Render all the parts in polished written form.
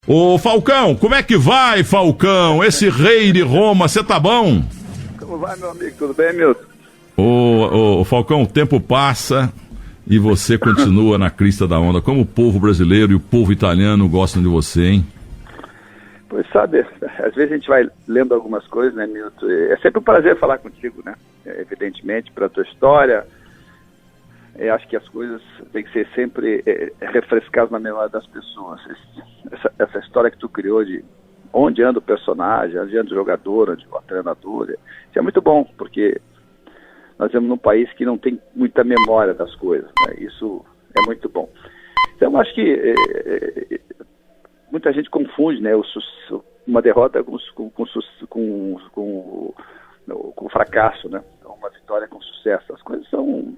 Ô Falcão, como é que vai, Falcão? Esse rei de Roma, você tá bom? Como vai, meu amigo? Tudo bem, Milton? Ô Falcão, o tempo passa e você continua na crista da onda. Como o povo brasileiro e o povo italiano gostam de você, hein? Pois sabe, às vezes a gente vai lendo algumas coisas, né, Milton? É sempre um prazer falar contigo, né? Evidentemente, pela tua história. Eu acho que as coisas têm que ser sempre refrescadas na memória das pessoas. Essa história que tu criou de onde anda o personagem, onde anda o jogador, onde anda o treinador. Isso é muito bom, porque nós vivemos num país que não tem muita memória das coisas, né? Isso é muito bom. Então, eu acho que muita gente confunde, né, uma derrota com fracasso, né? Então, uma vitória com sucesso. As coisas vão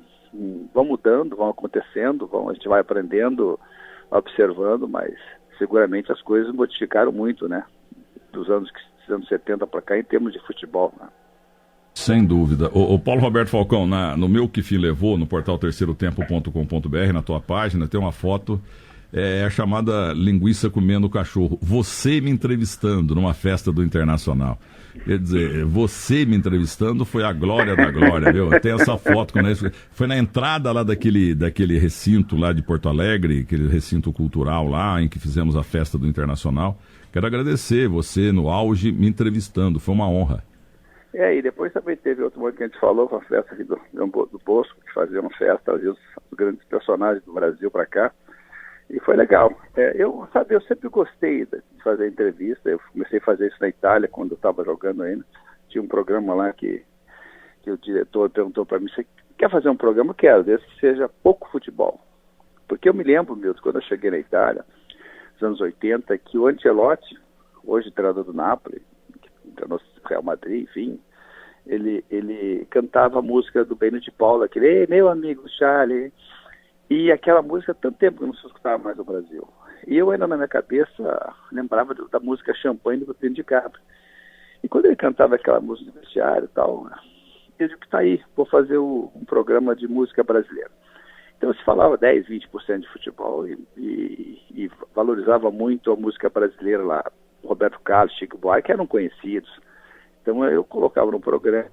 mudando, vão acontecendo, a gente vai aprendendo, observando, mas seguramente as coisas modificaram muito, né? Dos anos 70 para cá, em termos de futebol, né? Sem dúvida. O Paulo Roberto Falcão, no meu Que Fim Levou, no portal terceirotempo.com.br, na tua página, tem uma foto, a chamada linguiça comendo cachorro. Você me entrevistando numa festa do Internacional. Quer dizer, você me entrevistando foi a glória da glória, viu? Tem essa foto, foi na entrada lá daquele recinto lá de Porto Alegre, aquele recinto cultural lá, em que fizemos a festa do Internacional. Quero agradecer você no auge me entrevistando, foi uma honra. E depois também teve outro momento que a gente falou, com a festa aqui do Bosco, que fazia uma festa, trazia os grandes personagens do Brasil para cá, e foi legal. Eu sempre gostei de fazer entrevista. Eu comecei a fazer isso na Itália, quando eu estava jogando ainda. Tinha um programa lá que o diretor perguntou para mim: você quer fazer um programa? Eu quero, desde que seja pouco futebol. Porque eu me lembro, Milton, quando eu cheguei na Itália, nos anos 80, que o Ancelotti, hoje treinador do Napoli, treinou Real Madrid, enfim, ele cantava a música do Benno de Paula, aquele "Ei, meu amigo Charlie", e aquela música, tanto tempo que eu não se escutava mais no Brasil. E eu ainda na minha cabeça lembrava da música Champanhe do Benno de Capri. E quando ele cantava aquela música do vestiário e tal, eu digo que tá aí, vou fazer um programa de música brasileira. Então se falava 10, 20% de futebol e valorizava muito a música brasileira lá. Roberto Carlos, Chico Buarque eram conhecidos. Então eu colocava no programa,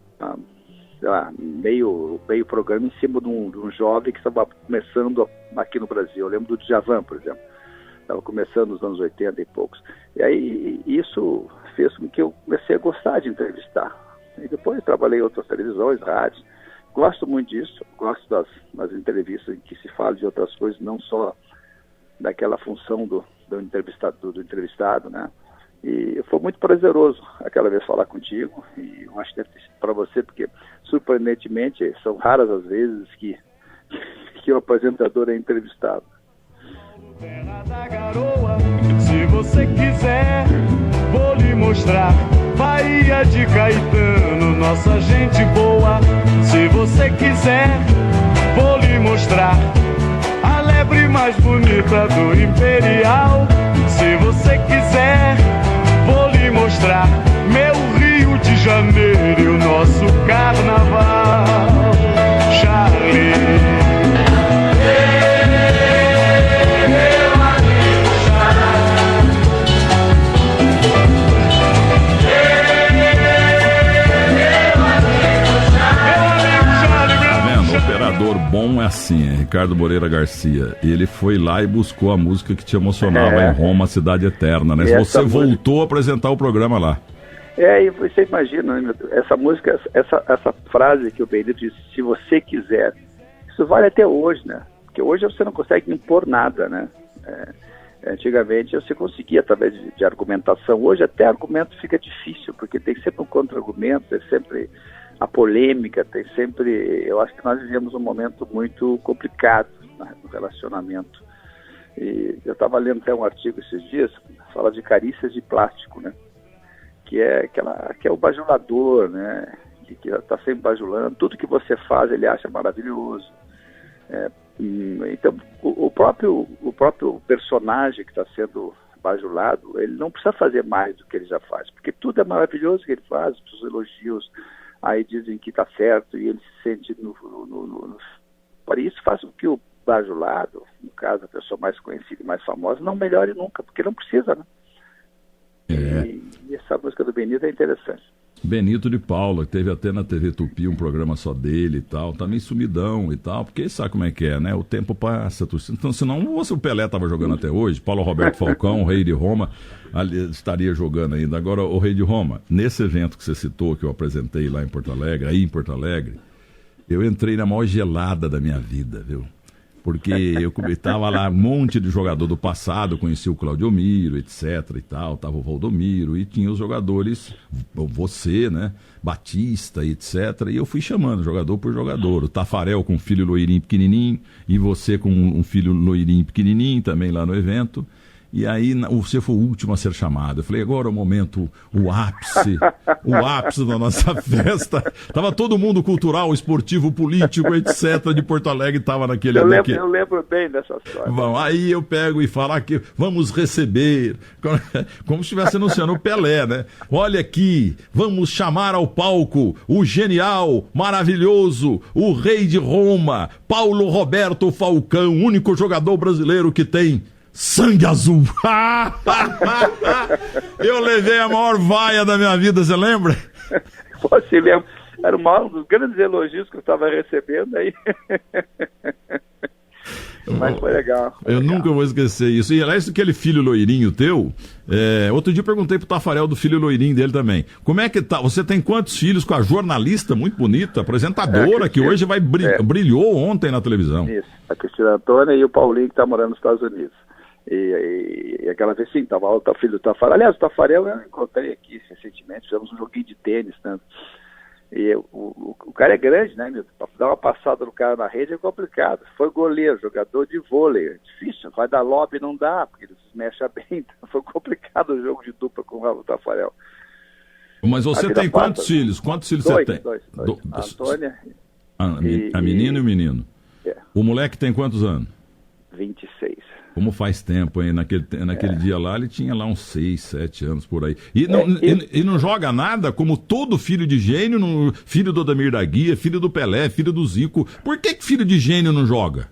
sei lá, meio programa em cima de um jovem que estava começando aqui no Brasil. Eu lembro do Djavan, por exemplo. Estava começando nos anos 80 e poucos. E aí isso fez com que eu comecei a gostar de entrevistar. E depois trabalhei em outras televisões, rádios. Gosto muito disso. Gosto das entrevistas em que se fala de outras coisas, não só daquela função do entrevistado, né? E foi muito prazeroso aquela vez falar contigo, e eu acho que deve ter sido para você, porque surpreendentemente são raras as vezes que o apresentador é entrevistado. Terra da Garoa, se você quiser, vou lhe mostrar. Bahia de Caetano, nossa gente boa. Se você quiser, vou lhe mostrar a lebre mais bonita do Imperial. Se você quiser, vou lhe mostrar meu Rio de Janeiro e o nosso carnaval. Charlie. Operador bom é assim, Ricardo Moreira Garcia. Ele foi lá e buscou a música que te emocionava em Roma, a Cidade Eterna, né? Você voltou a apresentar o programa lá. E você imagina, né, essa música, essa frase que o Benito disse, se você quiser, isso vale até hoje, né? Porque hoje você não consegue impor nada, né? Antigamente você conseguia através de argumentação. Hoje até argumento fica difícil, porque tem sempre um contra-argumento, tem sempre a polêmica, tem sempre... Eu acho que nós vivemos um momento muito complicado, né, no relacionamento. E eu estava lendo até um artigo esses dias, fala de carícias de plástico, né? Que é o bajulador, né? Que está sempre bajulando. Tudo que você faz ele acha maravilhoso. Então, o próprio personagem que está sendo bajulado, ele não precisa fazer mais do que ele já faz, porque tudo é maravilhoso que ele faz, os elogios, aí dizem que está certo e ele se sente Por isso faz com que o bajulado, no caso a pessoa mais conhecida e mais famosa, não melhore nunca, porque não precisa, né? E essa música do Benito é interessante. Benito de Paula, que teve até na TV Tupi um programa só dele e tal, tá meio sumidão e tal, porque sabe como é que é, né? O tempo passa, então senão o Pelé tava jogando até hoje, Paulo Roberto Falcão, o Rei de Roma, ali, estaria jogando ainda. Agora, o Rei de Roma, nesse evento que você citou, que eu apresentei lá em Porto Alegre, aí em Porto Alegre, eu entrei na maior gelada da minha vida, viu? Porque eu estava lá, um monte de jogador do passado, conheci o Claudio Miro, etc e tal, tava o Valdomiro, e tinha os jogadores, você, né, Batista, etc, e eu fui chamando jogador por jogador, o Tafarel com um filho loirinho pequenininho, e você com um filho loirinho pequenininho também lá no evento. E aí você foi o último a ser chamado. Eu falei, agora é o momento, o ápice da nossa festa. Tava todo mundo cultural, esportivo, político, etc. de Porto Alegre, tava naquele... Eu lembro bem dessa história. Bom, aí eu pego e falo aqui, vamos receber, como se estivesse anunciando o Pelé, né? Olha aqui, vamos chamar ao palco o genial, maravilhoso, o Rei de Roma, Paulo Roberto Falcão, único jogador brasileiro que tem sangue azul. Eu levei a maior vaia da minha vida, você lembra? Você lembra? Era um dos grandes elogios que eu estava recebendo aí. Mas foi legal. Eu nunca vou esquecer isso. E aliás, aquele filho loirinho teu, outro dia eu perguntei pro Tafarel do filho loirinho dele também. Como é que tá? Você tem quantos filhos com a jornalista muito bonita, apresentadora, que hoje brilhou ontem na televisão? Isso, a Cristina Antônia e o Paulinho, que tá morando nos Estados Unidos. E aquela vez, sim, tava o filho do Tafarel. Aliás, o Tafarel eu encontrei aqui recentemente, fizemos um joguinho de tênis, né? E o cara é grande, né, Milton? Pra dar uma passada no cara na rede é complicado. Foi goleiro, jogador de vôlei, é difícil, vai dar lobby, não dá, porque ele se mexe bem. Então foi complicado o jogo de dupla com o Tafarel. Mas você tem quantos filhos? Quantos filhos você tem? Dois. A Antônia. A menina e o menino. O moleque tem quantos anos? 26. Como faz tempo, hein? Naquele dia lá, ele tinha lá uns 6, 7 anos por aí. E não joga nada, como todo filho de gênio, filho do Ademir da Guia, filho do Pelé, filho do Zico. Por que filho de gênio não joga?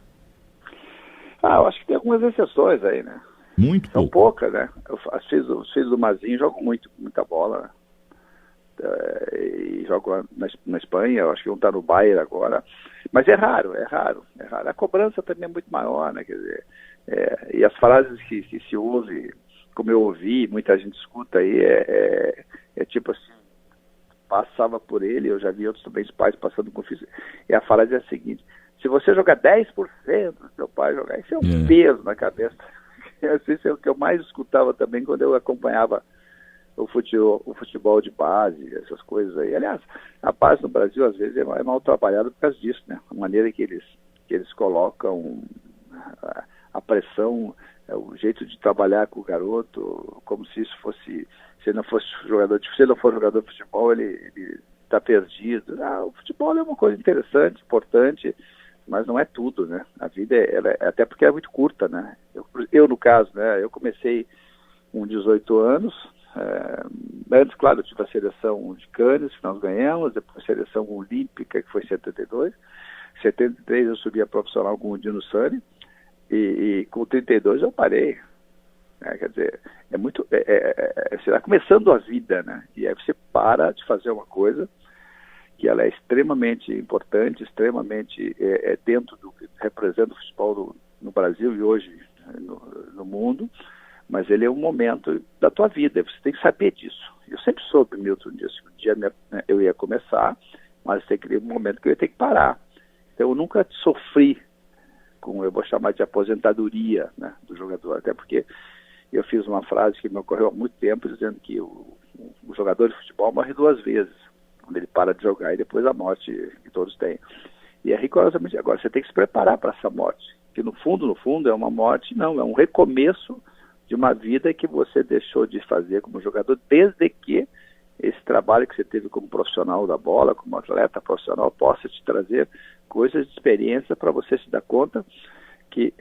Eu acho que tem algumas exceções aí, né? Muito pouco. São poucas, né? Os filhos do Mazinho jogam muita bola, né? E jogam na Espanha, eu acho que um tá no Bayern agora. Mas é raro. A cobrança também é muito maior, né? Quer dizer... e as frases que se ouve, como eu ouvi, muita gente escuta aí, é tipo assim, passava por ele, eu já vi outros também, os pais passando com filhos, e a frase é a seguinte: se você jogar 10% do seu pai jogar, isso é um peso na cabeça. Isso é o que eu mais escutava também quando eu acompanhava o futebol de base, essas coisas aí. Aliás, a base no Brasil às vezes é mal trabalhada por causa disso, né? A maneira que eles colocam a pressão, o jeito de trabalhar com o garoto, como se isso fosse, se ele não for jogador de futebol, ele está perdido. O futebol é uma coisa interessante, importante, mas não é tudo, né? A vida até porque é muito curta, né? Eu no caso, né? Eu comecei com 18 anos, antes, claro, eu tive a seleção de Cannes, que nós ganhamos, depois a seleção olímpica, que foi em 72. Em 73 eu subi a profissional com o Dino Sani, e com 32 eu parei. Quer dizer, você está começando a vida, né? E aí você para de fazer uma coisa que ela é extremamente importante, extremamente dentro do que representa o futebol no Brasil e hoje no mundo, mas ele é um momento da tua vida, você tem que saber disso. Eu sempre soube, Milton, disso. Um dia eu ia começar, mas teria um momento que eu ia ter que parar. Então eu nunca sofri com, eu vou chamar de aposentadoria, né, do jogador, até porque eu fiz uma frase que me ocorreu há muito tempo, dizendo que o jogador de futebol morre 2 vezes, quando ele para de jogar, e depois a morte que todos têm. E é rigorosamente, agora você tem que se preparar para essa morte, que no fundo é uma morte, não, é um recomeço de uma vida que você deixou de fazer como jogador, desde que esse trabalho que você teve como profissional da bola, como atleta profissional, possa te trazer coisas de experiência para você se dar conta que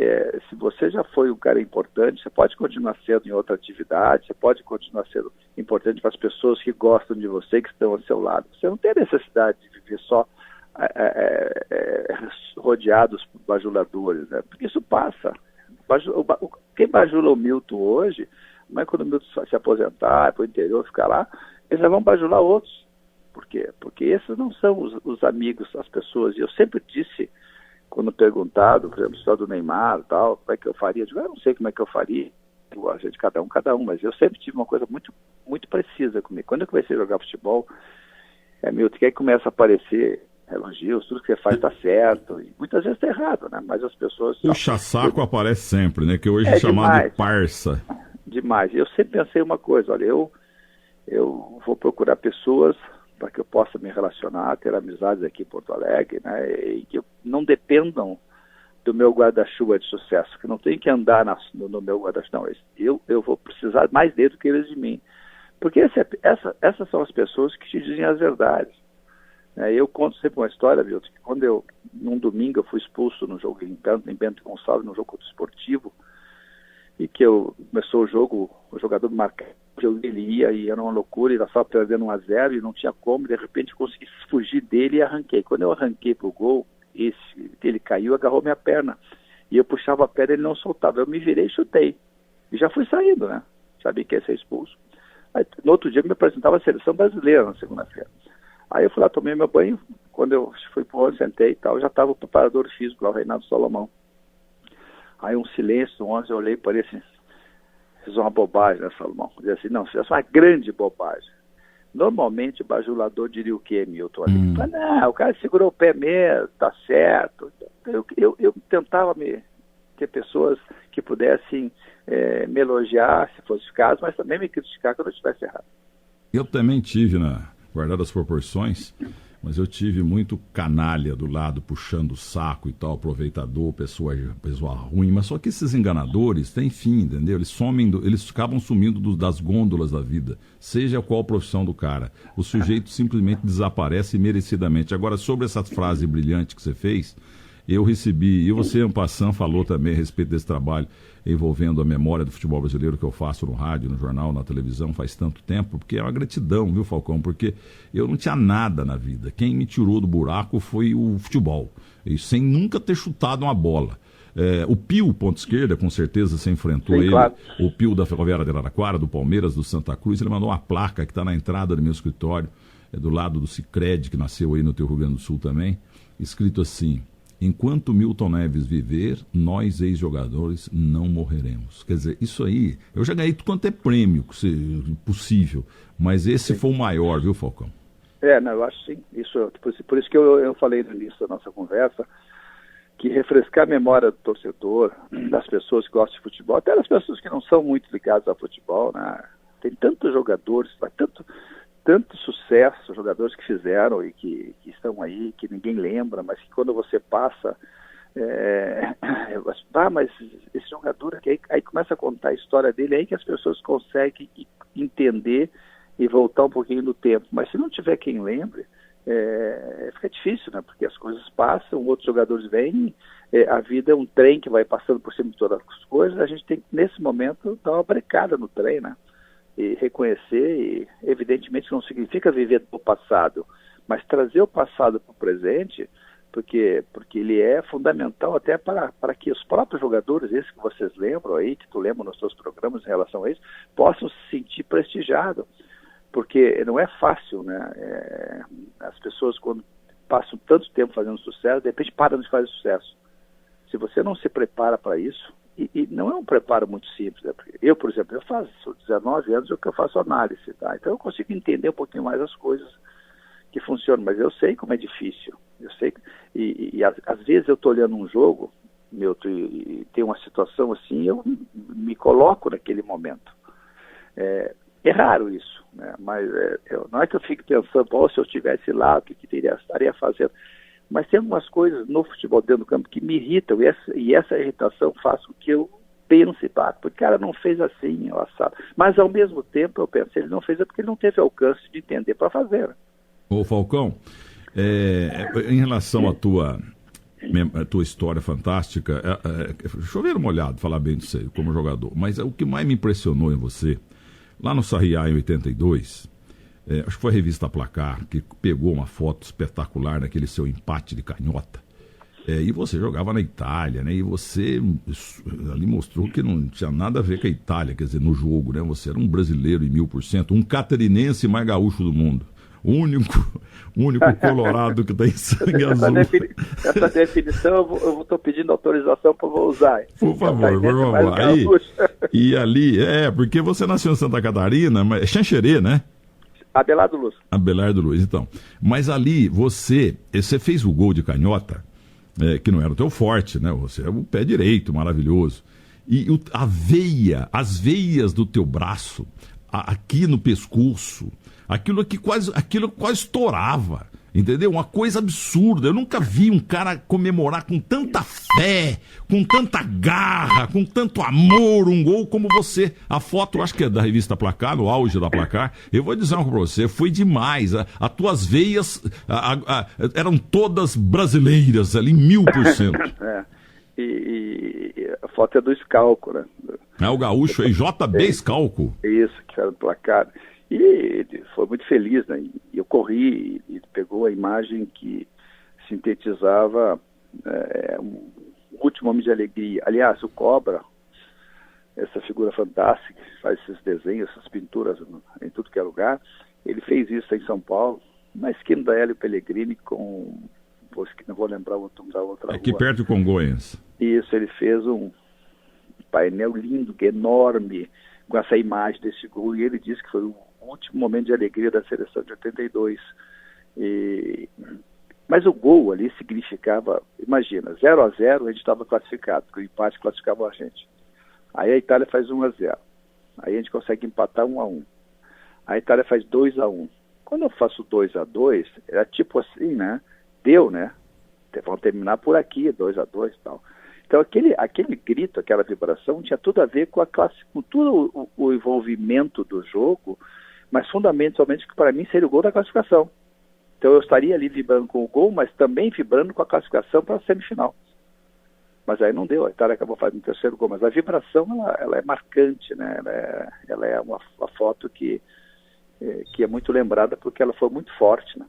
se você já foi um cara importante, você pode continuar sendo em outra atividade, você pode continuar sendo importante para as pessoas que gostam de você, que estão ao seu lado. Você não tem necessidade de viver só rodeados por bajuladores, né? Porque isso passa. Quem bajula o Milton hoje, Mas quando o Milton se aposentar, para o interior, ficar lá, eles já vão bajular outros. Por quê? Porque esses não são os amigos, as pessoas. E eu sempre disse, quando perguntado, por exemplo, só do Neymar e tal, como é que eu faria? Eu digo, eu não sei como é que eu faria. A gente, cada um, mas eu sempre tive uma coisa muito, muito precisa comigo. Quando eu comecei a jogar futebol, Milton, que aí começa a aparecer elogios, tudo que você faz está certo, e muitas vezes está errado, né? Mas as pessoas... Puxa-saco aparece sempre, né? Que hoje é chamado demais, de parça. Demais. Eu sempre pensei uma coisa, olha, eu vou procurar pessoas para que eu possa me relacionar, ter amizades aqui em Porto Alegre, né? E que não dependam do meu guarda-chuva de sucesso, que não tem que andar no meu guarda-chuva, não. Eu vou precisar mais dele do que eles de mim. Porque essas são as pessoas que te dizem as verdades. Eu conto sempre uma história, Milton, que quando num domingo, eu fui expulso no jogo em Bento Gonçalves, num jogo contra o Esportivo, e que começou o jogo, o jogador marcava, ele ia, e era uma loucura, ele estava perdendo 1-0 e não tinha como, de repente eu consegui fugir dele e arranquei. Quando eu arranquei pro gol, ele caiu, agarrou minha perna, e eu puxava a perna e ele não soltava. Eu me virei e chutei, e já fui saindo, né? Sabia que ia ser expulso. Aí, no outro dia eu me apresentava à seleção brasileira na segunda-feira. Aí eu fui lá, tomei meu banho, quando eu fui pro ônibus, sentei e tal, já estava o preparador físico lá, o Reinaldo Salomão. Aí um silêncio, no ônibus, eu olhei e falei assim, fiz uma bobagem, né, Salomão? Eu disse assim, não, fiz uma grande bobagem. Normalmente o bajulador diria o quê, Milton? Não, o cara segurou o pé mesmo, tá certo. Eu tentava ter pessoas que pudessem me elogiar, se fosse o caso, mas também me criticar quando eu estivesse errado. Eu também tive, guardadas as proporções, mas eu tive muito canalha do lado, puxando o saco e tal, aproveitador, pessoa ruim, mas só que esses enganadores têm fim, entendeu? Eles acabam sumindo das gôndolas da vida, seja qual profissão do cara. O sujeito simplesmente desaparece merecidamente. Agora, sobre essa frase brilhante que você fez, eu recebi, e você, en passant, falou também a respeito desse trabalho envolvendo a memória do futebol brasileiro que eu faço no rádio, no jornal, na televisão faz tanto tempo, porque é uma gratidão, viu, Falcão? Porque eu não tinha nada na vida. Quem me tirou do buraco foi o futebol, e sem nunca ter chutado uma bola. O Pio, ponta esquerda, com certeza você enfrentou. Sim, ele, claro. O Pio da Ferroviária de Araraquara, do Palmeiras, do Santa Cruz, ele mandou uma placa que está na entrada do meu escritório, do lado do Sicredi, que nasceu aí no teu Rio Grande do Sul também, escrito assim: enquanto Milton Neves viver, nós ex-jogadores não morreremos. Quer dizer, isso aí, eu já ganhei tudo quanto é prêmio possível, mas esse foi o maior, viu, Falcão? Eu acho sim. Por isso que eu falei no início da nossa conversa, que refrescar a memória do torcedor, das pessoas que gostam de futebol, até das pessoas que não são muito ligadas ao futebol, né? Tem tantos jogadores, tanto sucesso, jogadores que fizeram e que estão aí, que ninguém lembra, mas que quando você passa, mas esse jogador aqui, aí começa a contar a história dele, aí que as pessoas conseguem entender e voltar um pouquinho no tempo. Mas se não tiver quem lembre, fica difícil, né? Porque as coisas passam, outros jogadores vêm, a vida é um trem que vai passando por cima de todas as coisas, a gente tem que, nesse momento, dar uma brecada no trem, né? E reconhecer, e evidentemente não significa viver do passado, mas trazer o passado para o presente, porque ele é fundamental até para que os próprios jogadores, esses que vocês lembram aí, que tu lembra nos seus programas em relação a isso, possam se sentir prestigiados, porque não é fácil, né? As pessoas, quando passam tanto tempo fazendo sucesso, de repente param de fazer sucesso. Se você não se prepara para isso, e não é um preparo muito simples, né? Eu, por exemplo, eu faço 19 anos que eu faço análise, tá? Então eu consigo entender um pouquinho mais as coisas que funcionam, mas eu sei como é difícil, eu sei, às vezes eu estou olhando um jogo, Milton, e tem uma situação assim, eu me coloco naquele momento. É raro isso, né? Mas não é que eu fique pensando, se eu estivesse lá, o que estaria fazendo. Mas tem algumas coisas no futebol dentro do campo que me irritam, e essa irritação faz com que eu pense, porque o cara não fez assim, o assado. Mas ao mesmo tempo eu penso, ele não fez porque ele não teve alcance de entender para fazer. Ô Falcão, em relação à tua história fantástica, chover molhado, falar bem de você como jogador, mas o que mais me impressionou em você, lá no Sarriá em 82, acho que foi a revista Placar, que pegou uma foto espetacular daquele seu empate de canhota. E você jogava na Itália, né? E você ali mostrou que não tinha nada a ver com a Itália, quer dizer, no jogo, né? Você era um brasileiro em 1000%, um catarinense mais gaúcho do mundo. O único colorado que tem sangue azul. Essa definição eu estou pedindo autorização para usar. Por favor. E ali, porque você nasceu em Santa Catarina, mas é Xanxerê, né? Abelardo Luz. Abelardo Luz, então. Mas ali, você fez o gol de canhota, que não era o teu forte, né? Você é o pé direito, maravilhoso. E as veias do teu braço, aqui no pescoço, aquilo quase estourava, entendeu? Uma coisa absurda. Eu nunca vi um cara comemorar com tanta fé, com tanta garra, com tanto amor um gol como você. A foto, acho que é da revista Placar, no auge da Placar. Eu vou dizer uma coisa pra você, foi demais. As tuas veias eram todas brasileiras ali, 1000%. E a foto é do Scalco, né? O gaúcho aí, JB Scalco. Isso, que era do Placar. E ele foi muito feliz, né? E eu corri e ele pegou a imagem que sintetizava um último homem de alegria. Aliás, o Cobra, essa figura fantástica, que faz esses desenhos, essas pinturas em tudo que é lugar, ele fez isso em São Paulo, na esquina da Hélio Pellegrini com... não vou lembrar da outra aqui rua. Perto de Congonhas. Isso, ele fez um painel lindo, enorme, com essa imagem desse gol, e ele disse que foi o último momento de alegria da seleção de 82. Mas o gol ali significava, imagina, 0-0 a gente estava classificado, porque o empate classificava a gente. Aí a Itália faz 1-0. Aí a gente consegue empatar 1-1. A Itália faz 2-1. Quando eu faço 2-2, era tipo assim, né? Deu, né? Vão terminar por aqui, 2-2 e tal. Então aquele grito, aquela vibração tinha tudo a ver com com todo o envolvimento do jogo, mas fundamentalmente que para mim seria o gol da classificação. Então eu estaria ali vibrando com o gol, mas também vibrando com a classificação para a semifinal. Mas aí não deu, a Itália acabou fazendo o terceiro gol, mas a vibração ela é marcante, né? Ela é uma foto que é muito lembrada porque ela foi muito forte, né?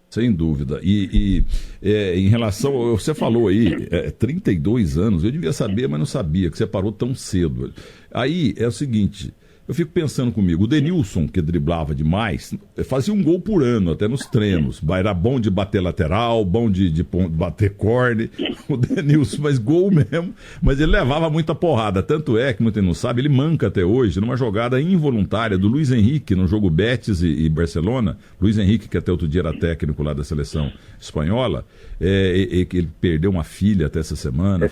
Sem dúvida. E em relação, você falou aí, 32 anos, eu devia saber, mas não sabia que você parou tão cedo. Aí é o seguinte, eu fico pensando comigo, o Denilson, que driblava demais, fazia um gol por ano, até nos treinos. Era bom de bater lateral, bom de bater corne, o Denilson, mas gol mesmo. Mas ele levava muita porrada. Tanto é que, muita gente não sabe, ele manca até hoje numa jogada involuntária do Luiz Henrique, no jogo Betis e Barcelona. Luiz Henrique, que até outro dia era técnico lá da seleção espanhola, ele perdeu uma filha até essa semana.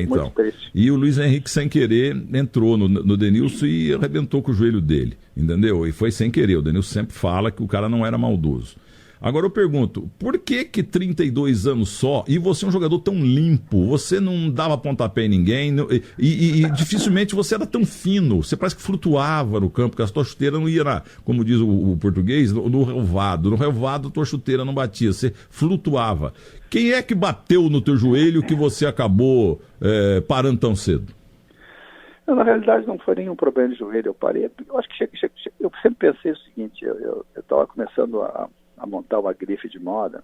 Então. E o Luiz Henrique, sem querer, entrou no Denilson e arrebentou com o joelho dele, entendeu? E foi sem querer. O Denilson sempre fala que o cara não era maldoso. Agora eu pergunto, por que 32 anos só e você é um jogador tão limpo? Você não dava pontapé em ninguém e dificilmente você era tão fino. Você parece que flutuava no campo, porque a tua chuteira não ia, como diz o português, no relvado. No relvado a tua chuteira não batia, você flutuava. Quem é que bateu no teu joelho que você acabou parando tão cedo? Na realidade não foi nenhum problema de joelho, eu parei. Eu acho que eu sempre pensei o seguinte, eu estava começando a montar uma grife de moda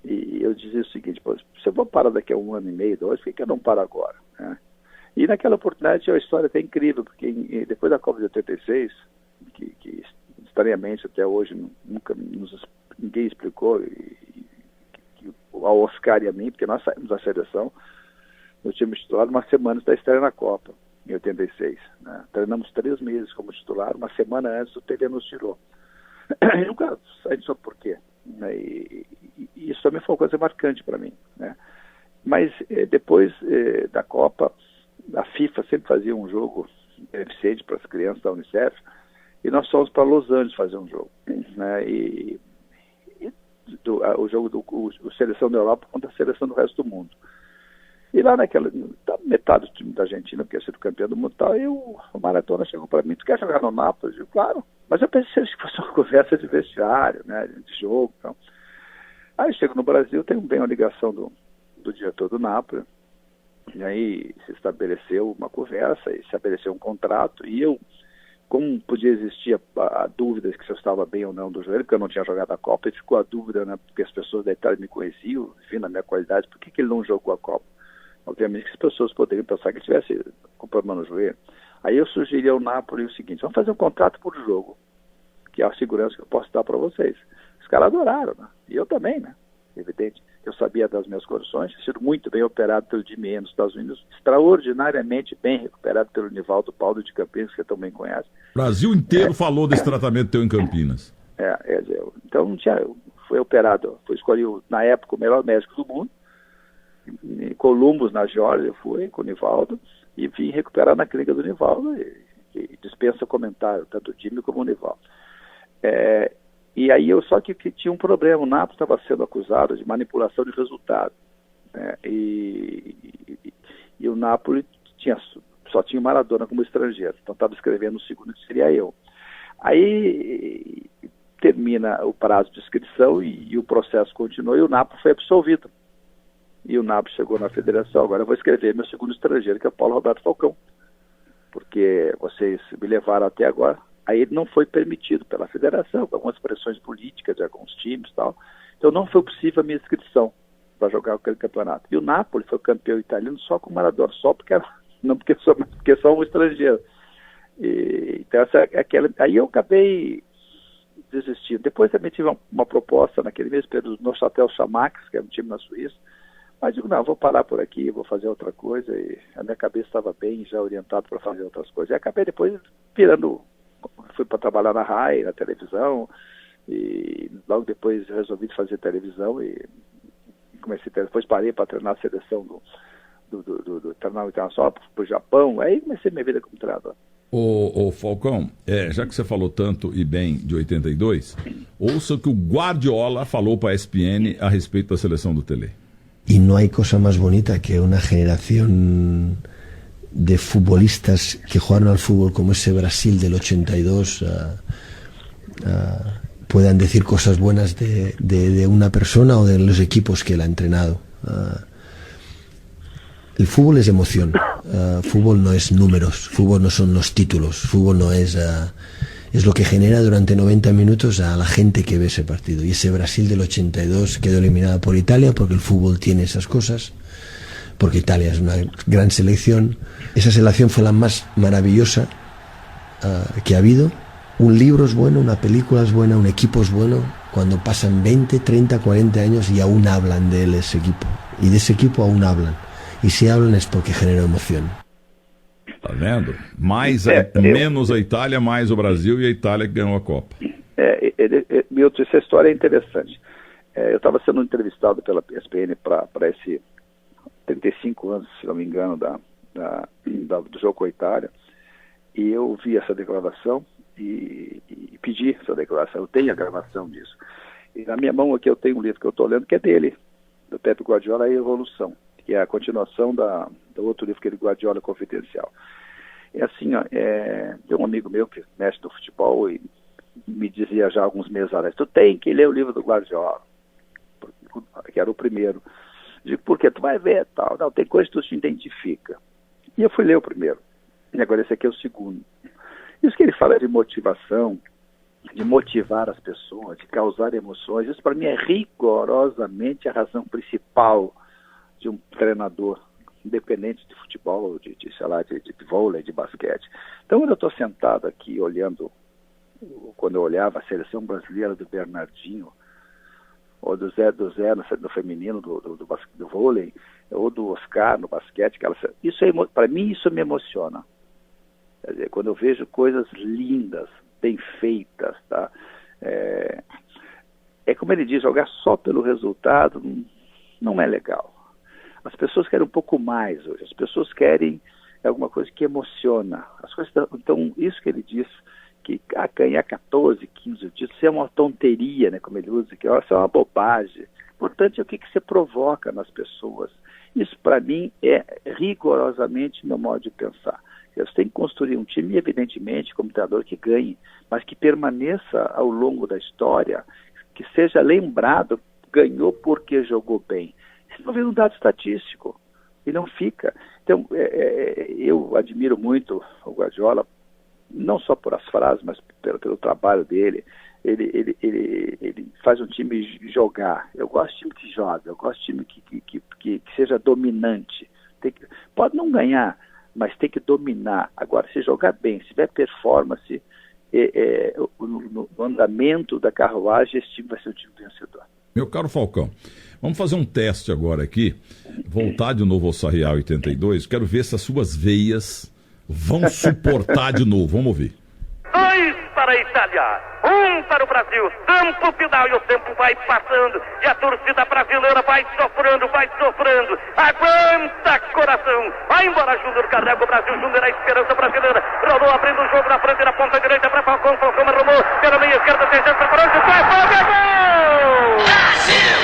e eu dizia o seguinte, se eu vou parar daqui a 1 ano e meio, 2, por que eu não paro agora? Né? E naquela oportunidade a história até incrível, porque depois da Copa de 86, que estranhamente até hoje ninguém explicou, ao Oscar e a mim, porque nós saímos da seleção, no time titular, uma semana da estreia na Copa, em 86. Né? Treinamos 3 meses como titular, uma semana antes o Tele nos tirou. Eu nunca saí disso por quê. Né? E isso também foi uma coisa marcante para mim. Né? Mas depois da Copa, a FIFA sempre fazia um jogo beneficente para as crianças da Unicef, e nós fomos para Los Angeles fazer um jogo. Né? O jogo do Seleção da Europa contra a Seleção do resto do mundo. E lá metade do time da Argentina, que ia ser campeão do mundo, e o Maradona chegou para mim, tu quer jogar no Nápoles? Eu digo, claro. Mas eu pensei que fosse uma conversa de vestiário, né, de jogo. Então. Aí chego no Brasil, tenho bem uma ligação do diretor do Nápoles, e aí se estabeleceu uma conversa, e se estabeleceu um contrato, e eu como podia existir a dúvida se eu estava bem ou não do joelho, porque eu não tinha jogado a Copa, e ficou a dúvida, né, porque as pessoas da Itália me conheciam, vindo a minha qualidade, por que ele não jogou a Copa? Obviamente que as pessoas poderiam pensar que ele tivesse com problema no joelho. Aí eu sugeri ao Napoli o seguinte: vamos fazer um contrato por jogo, que é a segurança que eu posso dar para vocês. Os caras adoraram, né? E eu também, né? Evidente. Eu sabia das minhas condições, tinha sido muito bem operado pelo Jimmy nos Estados Unidos, extraordinariamente bem recuperado pelo Nivaldo Paulo de Campinas, que você também conhece. O Brasil inteiro falou desse tratamento teu em Campinas. Então não tinha, foi operado, foi escolhido na época o melhor médico do mundo, em Columbus, na Geórgia, eu fui com o Nivaldo e vim recuperar na clínica do Nivaldo, e dispensa comentário, tanto o Jimmy como o Nivaldo. E aí só que tinha um problema, o Napoli estava sendo acusado de manipulação de resultado, né? E o Napoli só tinha o Maradona como estrangeiro, então estava escrevendo o segundo, que seria eu. Aí termina o prazo de inscrição e o processo continuou, e o Napoli foi absolvido. E o Napoli chegou na federação: agora eu vou escrever meu segundo estrangeiro, que é o Paulo Roberto Falcão, porque vocês me levaram até agora. Aí ele não foi permitido pela federação, com algumas pressões políticas de alguns times e tal. Então não foi possível a minha inscrição para jogar aquele campeonato. E o Napoli foi campeão italiano só com o Maradona, não porque só um estrangeiro. Então aí eu acabei desistindo. Depois também tive uma proposta naquele mesmo período no Châtel Chamax, que é um time na Suíça. Mas digo, não, vou parar por aqui, vou fazer outra coisa. E a minha cabeça estava bem já orientado para fazer outras coisas. E acabei depois fui para trabalhar na RAI, na televisão, e logo depois resolvi fazer televisão e comecei depois parei para treinar a seleção do Treinador Internacional para o Japão. Aí comecei minha vida como treinador. Ô Falcão, já que você falou tanto e bem de 82, ouça o que o Guardiola falou para a ESPN a respeito da seleção do Tele. Y no hay cosa más bonita que una generación de futbolistas que jugaron al fútbol como ese Brasil del 82 puedan decir cosas buenas de una persona o de los equipos que él ha entrenado. El fútbol es emoción, fútbol no es números, fútbol no son los títulos, fútbol no es lo que genera durante 90 minutos a la gente que ve ese partido. Y ese Brasil del 82 quedó eliminada por Italia porque el fútbol tiene esas cosas, porque Italia es una gran selección. Esa selección fue la más maravillosa que ha habido. Un libro es bueno, una película es buena, un equipo es bueno cuando pasan 20, 30, 40 años y aún hablan de él, ese equipo. Y de ese equipo aún hablan. Y si hablan es porque genera emoción. Tá vendo? Menos a Itália, mais o Brasil, e a Itália que ganhou a Copa. Milton, essa história é interessante. Eu estava sendo entrevistado pela ESPN para esse 35 anos, se não me engano, do jogo com a Itália, e eu vi essa declaração e pedi essa declaração. Eu tenho a gravação disso. E na minha mão aqui eu tenho um livro que eu estou lendo, que é dele, do Pepe Guardiola, A Evolução, que é a continuação do outro livro que ele, Guardiola Confidencial. É assim, tem um amigo meu que mexe no futebol e me dizia já há alguns meses atrás: tu tem que ler o livro do Guardiola, que era o primeiro. Digo, por quê? Tu vai ver, tal. Não, tem coisa que tu se identifica. E eu fui ler o primeiro. E agora esse aqui é o segundo. Isso que ele fala de motivação, de motivar as pessoas, de causar emoções, isso para mim é rigorosamente a razão principal de um treinador, independente de futebol, de vôlei, de basquete. Então, quando eu estou sentado aqui olhando, quando eu olhava a seleção brasileira do Bernardinho, ou do Zé no feminino, do vôlei, ou do Oscar no basquete, para mim isso me emociona. Quer dizer, quando eu vejo coisas lindas, bem feitas, tá? É como ele diz, jogar só pelo resultado não é legal. As pessoas querem um pouco mais hoje, as pessoas querem alguma coisa que emociona. Então, isso que ele diz, que ganhar 14, 15 dias, isso é uma tonteria, né, como ele usa, que isso é uma bobagem. Importante é o que você provoca nas pessoas. Isso, para mim, é rigorosamente meu modo de pensar. Você tem que construir um time, evidentemente, como treinador, que ganhe, mas que permaneça ao longo da história, que seja lembrado, ganhou porque jogou bem. Isso não vem um dado estatístico, e não fica. Então, eu admiro muito o Guardiola não só por as frases, mas pelo trabalho dele. Ele faz um time jogar. Eu gosto de time que joga, eu gosto de time que seja dominante. Pode não ganhar, mas tem que dominar. Agora, se jogar bem, se tiver performance, no andamento da carruagem, esse time vai ser um time vencedor. Meu caro Falcão, vamos fazer um teste agora aqui, voltar de novo ao Sarriá 82, quero ver se as suas veias vão suportar de novo, vamos ouvir. 2 para a Itália, 1 para o Brasil, tempo final e o tempo vai passando e a torcida brasileira vai sofrendo, aguenta coração, vai embora Júnior, carrega o Brasil, Júnior a esperança brasileira, rolou abrindo o jogo na frente da ponta direita para Falcão, Falcão arrumou, pela meia esquerda, tem gente preparando, vai, gol! Brasil!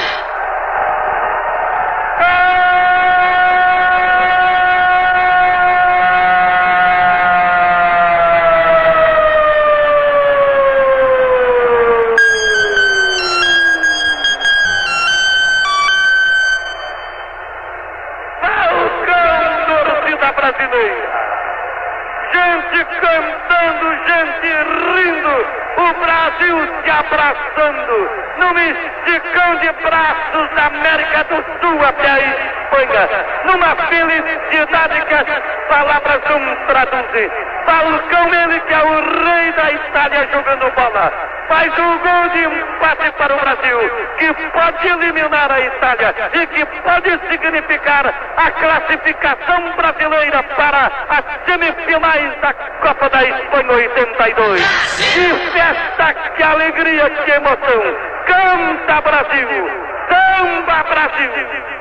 Gente cantando, gente rindo, o Brasil se abraçando, num esticão de braços da América do Sul até a Espanha, numa felicidade que as palavras não traduzem. Falcão, ele que é o rei da Itália jogando bola, faz um gol de empate para o Brasil, que pode eliminar a Itália e que pode significar a classificação brasileira para as semifinais da Copa da Espanha 82. Que festa, que alegria, que emoção! Canta Brasil! Samba Brasil!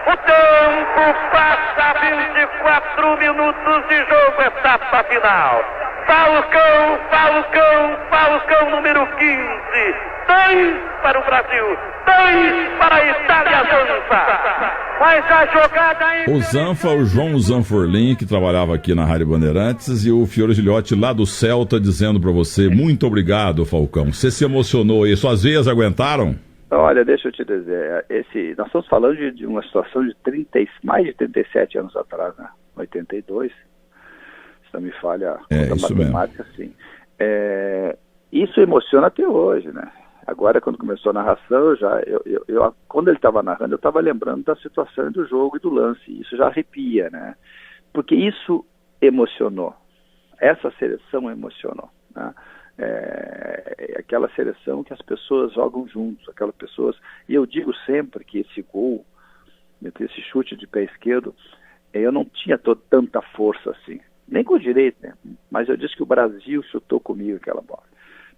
O tempo passa, 24 minutos de jogo, etapa final. Falcão, Falcão, Falcão número 15. 2 para o Brasil, 2 para a Itália, Zanfa. Faz a jogada O Zanfa, o João Zanforlin, que trabalhava aqui na Rádio Bandeirantes, e o Fiore Gilhote lá do Celta dizendo para você, muito obrigado, Falcão. Você se emocionou aí, suas veias aguentaram? Olha, deixa eu te dizer, nós estamos falando de uma situação de mais de 37 anos atrás, né? 82, se não me falha a matemática, sim. Isso emociona até hoje, né? Agora, quando começou a narração, quando ele estava narrando, eu estava lembrando da situação do jogo e do lance. Isso já arrepia, né? Porque isso emocionou. Essa seleção emocionou, né? Aquela seleção que as pessoas jogam juntos, aquelas pessoas... E eu digo sempre que esse gol, esse chute de pé esquerdo, eu não tinha tanta força assim. Nem com o direito, né? Mas eu disse que o Brasil chutou comigo aquela bola.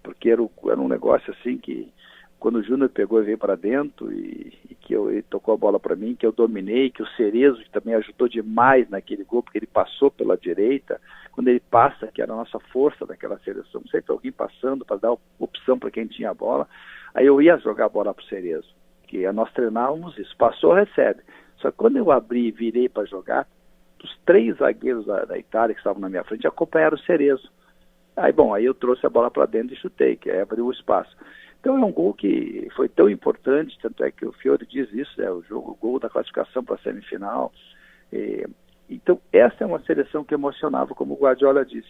Porque era um negócio assim que, quando o Júnior pegou e veio para dentro e que ele tocou a bola para mim, que eu dominei, que o Cerezo que também ajudou demais naquele gol, porque ele passou pela direita, quando ele passa, que era a nossa força daquela seleção, sempre alguém passando para dar opção para quem tinha a bola, aí eu ia jogar a bola para o Cerezo, que nós treinávamos isso, passou, recebe. Só que quando eu abri e virei para jogar, os 3 zagueiros da Itália que estavam na minha frente acompanharam o Cerezo. Aí eu trouxe a bola para dentro e chutei, que abriu o espaço. Então é um gol que foi tão importante, tanto é que o Fiore diz isso, o gol da classificação para a semifinal. Então essa é uma seleção que emocionava, como o Guardiola disse.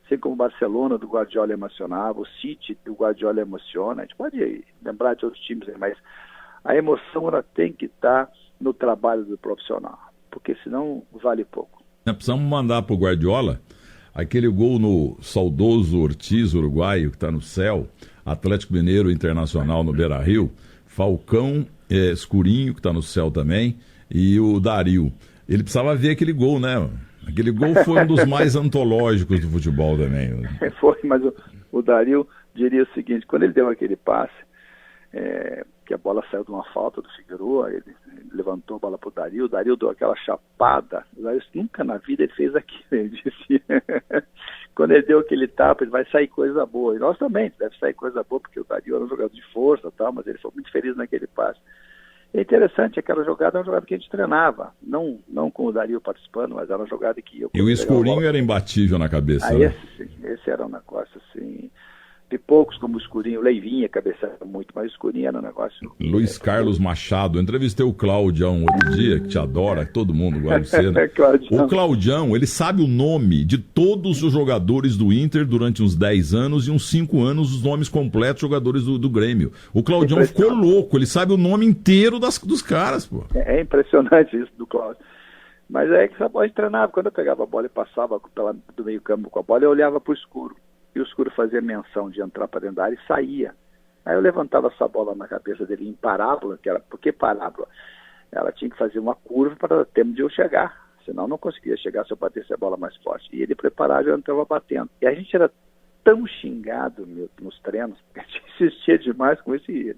Assim como o Barcelona do Guardiola emocionava, o City do Guardiola emociona. A gente pode lembrar de outros times aí, mas a emoção ela tem que estar no trabalho do profissional, porque senão vale pouco. Precisamos mandar para o Guardiola aquele gol no saudoso Ortiz, uruguaio, que está no céu, Atlético Mineiro Internacional no Beira-Rio, Falcão, Escurinho, que está no céu também, e o Dario. Ele precisava ver aquele gol, né? Aquele gol foi um dos mais antológicos do futebol também. Foi, mas o Dario diria o seguinte, quando ele deu aquele passe, que a bola saiu de uma falta do Figueroa, ele levantou a bola para o Dario deu aquela chapada, o Dario nunca na vida ele fez aquilo, ele disse, quando ele deu aquele tapa, ele vai sair coisa boa, e nós também, deve sair coisa boa, porque o Dario era um jogador de força, tal, mas ele foi muito feliz naquele passe. É interessante, aquela jogada era uma jogada que a gente treinava, não com o Dario participando, mas era uma jogada que... E o Escurinho era imbatível na cabeça, né? Esse era um negócio assim... pipocos como o Escurinho, Leivinha, cabeceava muito, mas o Escurinho era um negócio... Luiz Carlos Machado, eu entrevistei o Claudião outro dia, que te adora, todo mundo gosta de você, né? O Claudião, ele sabe o nome de todos os jogadores do Inter durante uns 10 anos e uns 5 anos, os nomes completos dos jogadores do Grêmio. O Claudião ficou louco, ele sabe o nome inteiro dos caras, pô. É impressionante isso do Cláudio. Mas é que essa bola treinava, quando eu pegava a bola e passava do meio campo com a bola, eu olhava pro escuro. E o escuro fazia menção de entrar para dentro da área e saía. Aí eu levantava essa bola na cabeça dele em parábola, por que parábola? Ela tinha que fazer uma curva para dar tempo de eu chegar, senão eu não conseguia chegar se eu batesse a bola mais forte. E ele preparava e eu estava batendo. E a gente era tão xingado nos treinos, porque a gente insistia demais com isso e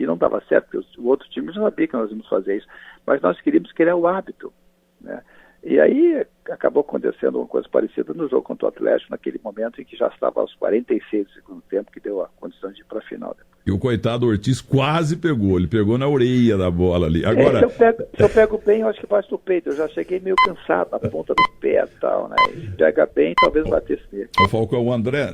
não dava certo, porque o outro time já sabia que nós íamos fazer isso. Mas nós queríamos criar o hábito, né? E aí acabou acontecendo uma coisa parecida no jogo contra o Atlético, naquele momento em que já estava aos 46 do segundo tempo, que deu a condição de ir para a final. E o coitado Ortiz quase pegou, ele pegou na orelha da bola ali. Agora... se eu pego bem, eu acho que bate no peito, eu já cheguei meio cansado, na ponta do pé e tal, né? E pega bem, talvez batesse nele. O Falcão, o André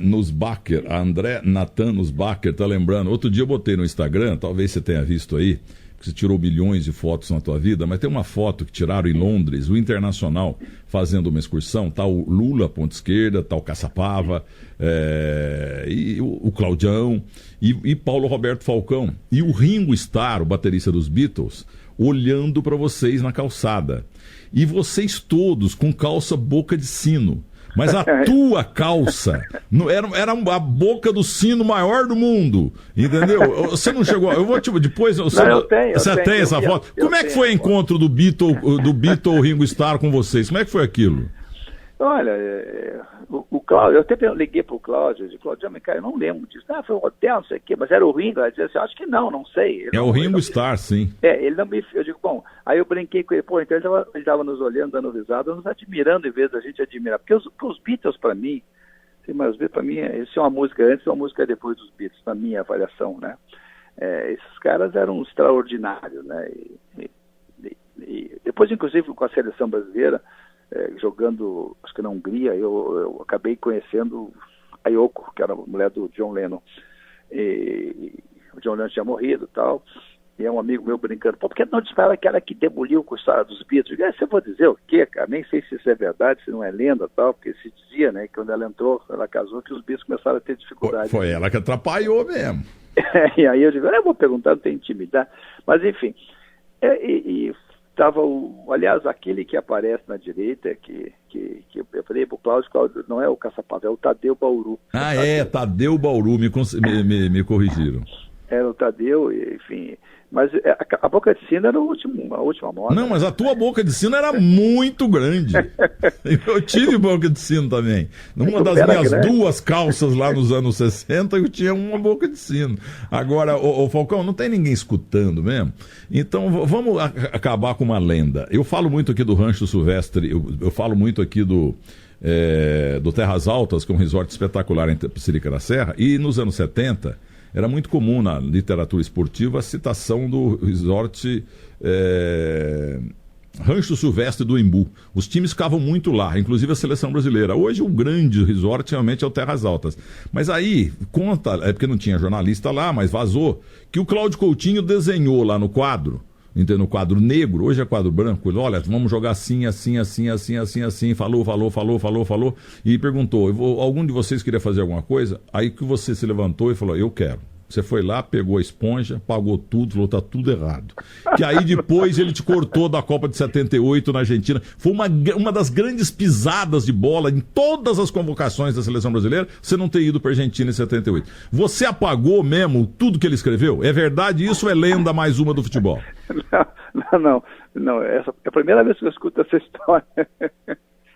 Natan Nussbacher, tá lembrando, outro dia eu botei no Instagram, talvez você tenha visto aí, que você tirou milhões de fotos na tua vida, mas tem uma foto que tiraram em Londres, o Internacional fazendo uma excursão, tá o Lula, ponta esquerda, tá o Caçapava, e o Claudião, e Paulo Roberto Falcão, e o Ringo Starr, o baterista dos Beatles, olhando para vocês na calçada. E vocês todos com calça boca de sino. Mas a tua calça era a boca do sino maior do mundo, entendeu? Você não chegou. Eu vou depois. Você tem essa foto? Como é que foi o encontro do Beatle Ringo Starr com vocês? Como é que foi aquilo? Olha, o Cláudio, eu até liguei pro Cláudio, de Cláudio, cara, eu não lembro disso. Foi um hotel, não sei o quê, mas era o Ringo. Ele disse assim, acho que não sei. O Ringo Starr, sim. Ele não me... Eu digo, bom, aí eu brinquei com ele, então ele estava nos olhando, dando risada, nos admirando em vez da gente admirar. Porque os Beatles, para mim, mas os Beatles, para mim, eles são uma música antes e uma música depois dos Beatles, na minha avaliação, né? Esses caras eram extraordinários, né? E depois, inclusive, com a seleção brasileira, jogando, acho que na Hungria, eu acabei conhecendo a Yoko, que era a mulher do John Lennon. E o John Lennon tinha morrido e tal, e é um amigo meu brincando, por que não disparar aquela que demoliu com a história dos Beatles? Você vou dizer o quê, cara? Nem sei se isso é verdade, se não é lenda e tal, porque se dizia, né, que quando ela entrou, ela casou, que os Beatles começaram a ter dificuldade. Foi ela que atrapalhou mesmo. E aí eu digo, eu vou perguntar, não tem intimidade. Mas enfim, estava aliás, aquele que aparece na direita, que eu falei pro Cláudio, não é o Caçapava, é o Tadeu Bauru. Tadeu Bauru, me corrigiram. Era o Tadeu, enfim. Mas a boca de sino era a última moda. Não, mas a tua boca de sino era muito grande. Eu tive boca de sino também. Numa das minhas duas calças lá nos anos 60, eu tinha uma boca de sino. Agora, ô Falcão, não tem ninguém escutando mesmo? Então, vamos acabar com uma lenda. Eu falo muito aqui do Rancho Silvestre, eu falo muito aqui do Terras Altas, que é um resort espetacular em Tapicerica da Serra, e nos anos 70... era muito comum na literatura esportiva a citação do resort Rancho Silvestre do Embu. Os times ficavam muito lá, inclusive a seleção brasileira. Hoje o grande resort realmente é o Terras Altas. Mas aí, conta, porque não tinha jornalista lá, mas vazou, que o Cláudio Coutinho desenhou lá no quadro, no quadro negro, hoje é quadro branco, olha, vamos jogar assim, falou, e perguntou, algum de vocês queria fazer alguma coisa? Aí que você se levantou e falou, eu quero. Você foi lá, pegou a esponja, pagou tudo, falou, tá tudo errado. Que aí depois ele te cortou da Copa de 78 na Argentina. Foi uma das grandes pisadas de bola em todas as convocações da seleção brasileira, você não ter ido pra Argentina em 78. Você apagou mesmo tudo que ele escreveu? É verdade isso ou é lenda mais uma do futebol? Não, essa é a primeira vez que eu escuto essa história.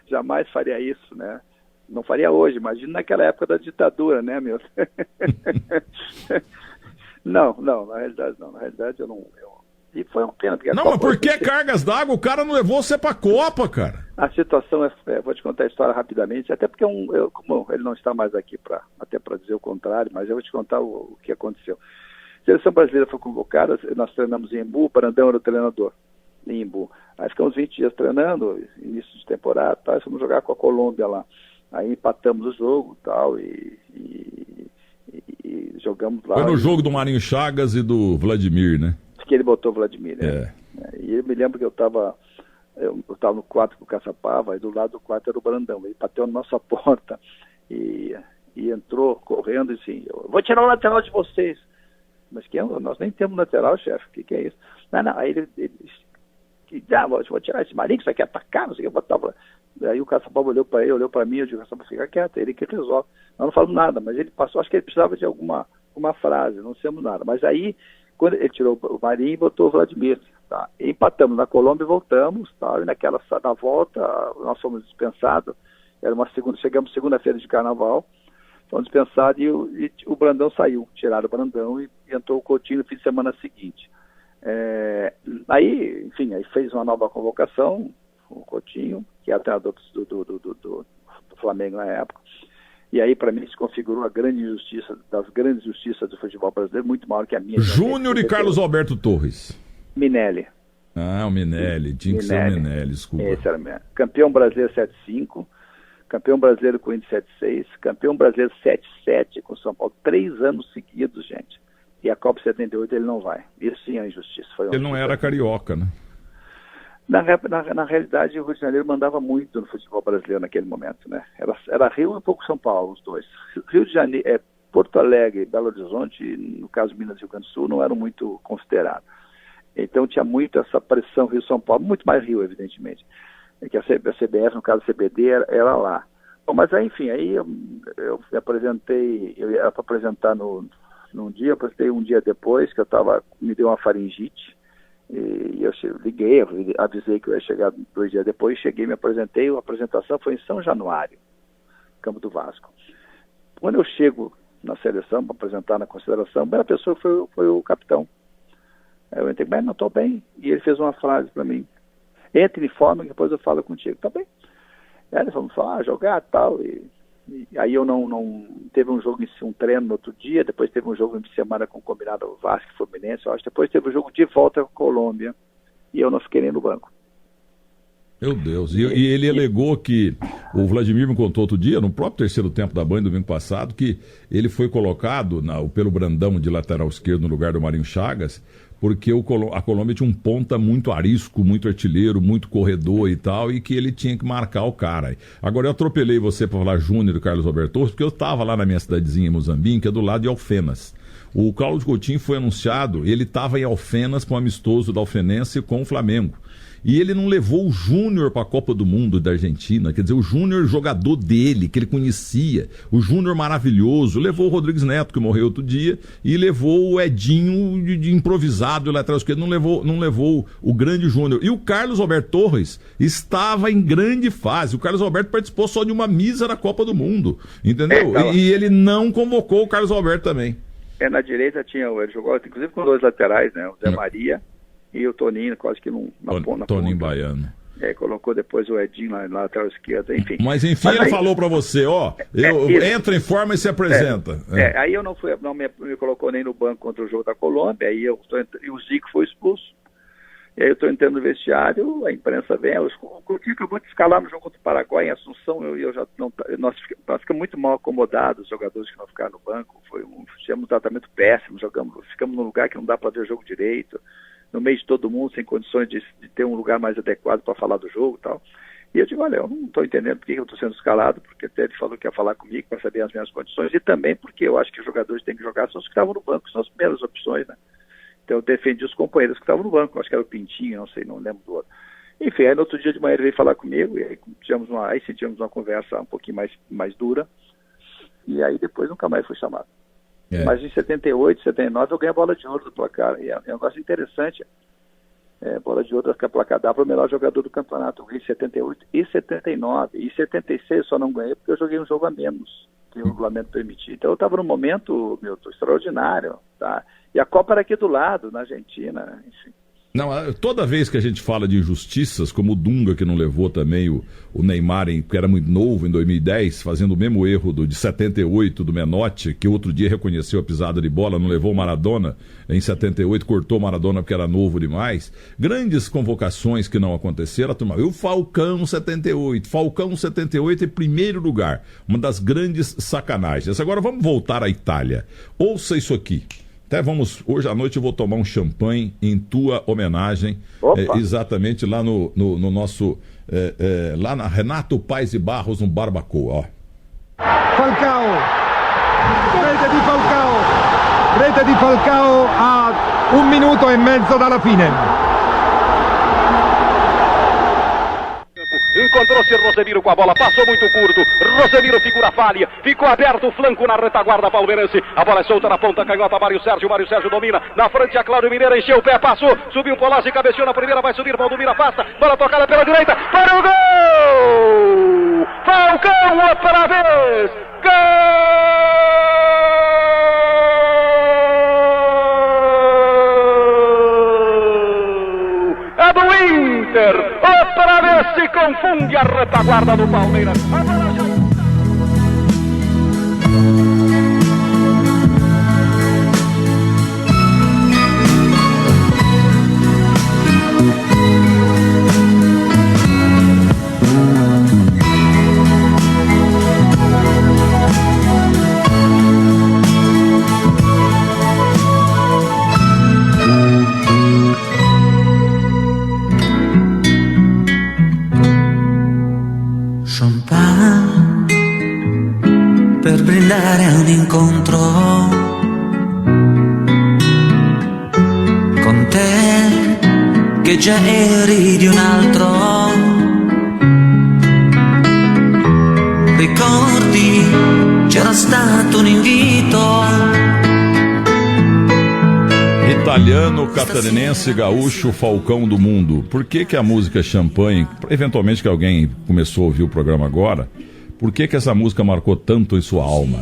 Jamais faria isso, né? Não faria hoje, imagina naquela época da ditadura, né, meu? Não, na realidade eu não... E foi uma pena. Não, mas por que cargas d'água? O cara não levou você pra Copa, cara. A situação vou te contar a história rapidamente, até porque como ele não está mais aqui até para dizer o contrário, mas eu vou te contar o que aconteceu. A seleção brasileira foi convocada, nós treinamos em Embu, o Brandão era o treinador em Embu. Aí ficamos 20 dias treinando, início de temporada, fomos jogar com a Colômbia lá. Aí empatamos o jogo tal, e jogamos lá. Foi no jogo do Marinho Chagas e do Vladimir, né? Que ele botou o Vladimir, né? E eu me lembro que eu estava no quarto com o Caçapava, e do lado do quarto era o Brandão. Ele bateu na nossa porta e entrou correndo e assim, eu vou tirar o lateral de vocês. Mas nós nem temos lateral, chefe, o que é isso? Não, aí ele vou tirar esse Marinho, que você quer atacar, não sei o que, botava. Aí o Caçapava olhou para ele, olhou para mim, eu digo, Caçapava, fica quieto, ele que resolve. Nós não falamos nada, mas ele passou, acho que ele precisava de alguma frase, não dissemos nada. Mas aí, quando ele tirou o Marinho e botou o Vladimir, tá? Empatamos na Colômbia e voltamos, tá? E na volta, nós fomos dispensados, chegamos segunda-feira de carnaval, fomos dispensados e o Brandão saiu, tiraram o Brandão e entrou o Coutinho no fim de semana seguinte. Aí fez uma nova convocação, o Coutinho, que era treinador do Flamengo na época, e aí para mim se configurou a grande injustiça, das grandes justiças do futebol brasileiro, muito maior que a minha. Júnior e Carlos Alberto Torres. Minelli. O Minelli, tinha que ser o Minelli, desculpa. Esse era mesmo. Campeão brasileiro 7-5, campeão brasileiro com o Corinthians 7-6, campeão brasileiro 7-7 com o São Paulo, 3 anos seguidos, gente. E a Copa 78 ele não vai. Isso sim é injustiça. Ele não era carioca, né? Na realidade, o Rio de Janeiro mandava muito no futebol brasileiro naquele momento, né? Era Rio e pouco São Paulo, os dois. Rio de Janeiro, Porto Alegre e Belo Horizonte, no caso Minas e Rio Grande do Sul, não eram muito considerados. Então tinha muito essa pressão Rio-São Paulo, muito mais Rio, evidentemente. Que a CBF, no caso a CBD, era lá. Bom, mas aí, enfim, aí eu ia apresentar num dia, eu apresentei um dia depois, que me deu uma faringite, e eu liguei, avisei que eu ia chegar 2 dias depois, cheguei, me apresentei, a apresentação foi em São Januário, Campo do Vasco. Quando eu chego na seleção, para apresentar na consideração, a primeira pessoa foi o capitão. Aí eu entrei, mas não estou bem, e ele fez uma frase para mim, entre em forma, depois eu falo contigo, tá bem? Aí ele falou, jogar e tal, e aí eu não teve um jogo, um treino no outro dia, depois teve um jogo de semana com o combinado Vasco e Fluminense, eu acho, depois teve um jogo de volta com a Colômbia, e eu não fiquei nem no banco. Meu Deus, e ele alegou que, o Vladimir me contou outro dia, no próprio terceiro tempo da Band, domingo passado, que ele foi colocado pelo Brandão de lateral esquerdo no lugar do Marinho Chagas, porque a Colômbia tinha um ponta muito arisco, muito artilheiro, muito corredor e tal, e que ele tinha que marcar o cara. Agora eu atropelei você para falar Júnior e Carlos Alberto Torres, porque eu estava lá na minha cidadezinha em Muzambinho, que é do lado de Alfenas. O Cláudio Coutinho foi anunciado, ele estava em Alfenas com o amistoso da Alfenense com o Flamengo. E ele não levou o Júnior para a Copa do Mundo da Argentina, quer dizer, o Júnior jogador dele, que ele conhecia, o Júnior maravilhoso, levou o Rodrigues Neto, que morreu outro dia, e levou o Edinho de improvisado, lateral esquerdo, não levou o grande Júnior. E o Carlos Alberto Torres estava em grande fase, o Carlos Alberto participou só de uma mísera Copa do Mundo, entendeu? E ele não convocou o Carlos Alberto também. Na direita ele jogou, inclusive com 2 laterais, né, o Zé Maria e o Toninho, quase que na ponta. Toninho Baiano. Colocou depois o Edinho lá na lateral esquerda, enfim. Mas ele falou pra você, entra em forma e se apresenta. Aí eu não me colocou nem no banco contra o jogo da Colômbia, e o Zico foi expulso. E aí eu estou entrando no vestiário, a imprensa vem, o Coutinho acabou de escalar no jogo contra o Paraguai em Assunção, nós ficamos muito mal acomodados, os jogadores que não ficaram no banco, tivemos um tratamento péssimo, ficamos num lugar que não dá para ver o jogo direito, no meio de todo mundo, sem condições de ter um lugar mais adequado para falar do jogo e tal. E eu digo, olha, eu não estou entendendo por que eu estou sendo escalado, porque até ele falou que ia falar comigo para saber as minhas condições, e também porque eu acho que os jogadores têm que jogar, são os que estavam no banco, são as primeiras opções, né? Então eu defendi os companheiros que estavam no banco, acho que era o Pintinho, não lembro do outro. Enfim, aí no outro dia de manhã ele veio falar comigo, e aí tivemos uma conversa um pouquinho mais dura, e aí depois nunca mais fui chamado. Mas em 78, 79 eu ganhei a bola de ouro do placar, e é um negócio interessante, bola de ouro que a placar dava para o melhor jogador do campeonato, eu ganhei em 78 e 79, e em 76 eu só não ganhei porque eu joguei um jogo a menos, que o regulamento permitia. Então eu estava num momento, Milton, extraordinário, tá? E a Copa era aqui do lado, na Argentina, enfim. Não, toda vez que a gente fala de injustiças, como o Dunga, que não levou também o Neymar, que era muito novo, em 2010, fazendo o mesmo erro de 78 do Menotti, que outro dia reconheceu a pisada de bola, não levou o Maradona, em 78 cortou o Maradona porque era novo demais. Grandes convocações que não aconteceram, a turma, o Falcão 78 em primeiro lugar, uma das grandes sacanagens. Agora vamos voltar à Itália. Ouça isso aqui. Até hoje à noite eu vou tomar um champanhe em tua homenagem, exatamente lá no nosso, lá na Renato Paes de Barros, no Barbacoa, ó. Falcao, rete di Falcao a 1 minuto e mezzo dalla fine. Encontrou-se Rosemiro com a bola, passou muito curto. Rosemiro figura falha, ficou aberto o flanco na retaguarda palmeirense. A bola é solta na ponta canhota. Mário Sérgio domina. Na frente a Cláudio Mineiro, encheu o pé, passou. Subiu o Polazzi, cabeceou na primeira, vai subir. Valdomiro afasta, bola tocada pela direita. Para o gol! Falcão outra vez! Gol! É do Inter! Outra vez se confunde a retaguarda do Palmeiras. Per brindare a un incontro con te che già eri di un altro. Ricordi, c'era stato un invito. Italiano, catarinense, gaúcho, Falcão do mundo. Por que a música Champanhe, eventualmente que alguém começou a ouvir o programa agora, por que essa música marcou tanto em sua alma?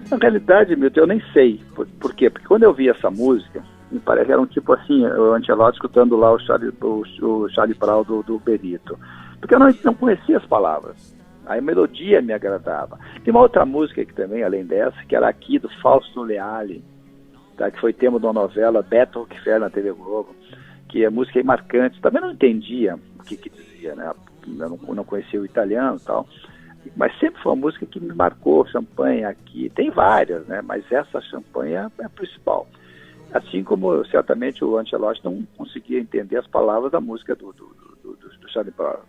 Na realidade, Milton, eu nem sei. Por quê? Porque quando eu vi essa música, me parece que era um tipo assim, o Ancelotti escutando lá o Charlie Brown do Benito. Porque eu não conhecia as palavras. A melodia me agradava. Tem uma outra música aqui também, além dessa, que era aqui do Fausto Leali, tá, que foi tema de uma novela, Beto Rockefeller na TV Globo, que a música é marcante. Também não entendia o que dizia, né? Eu não conhecia o italiano e tal. Mas sempre foi uma música que me marcou. Champanhe aqui, tem várias, né? Mas essa Champanhe é a principal. Assim como certamente o Ancelotti não conseguia entender as palavras da música do Charlie Brown.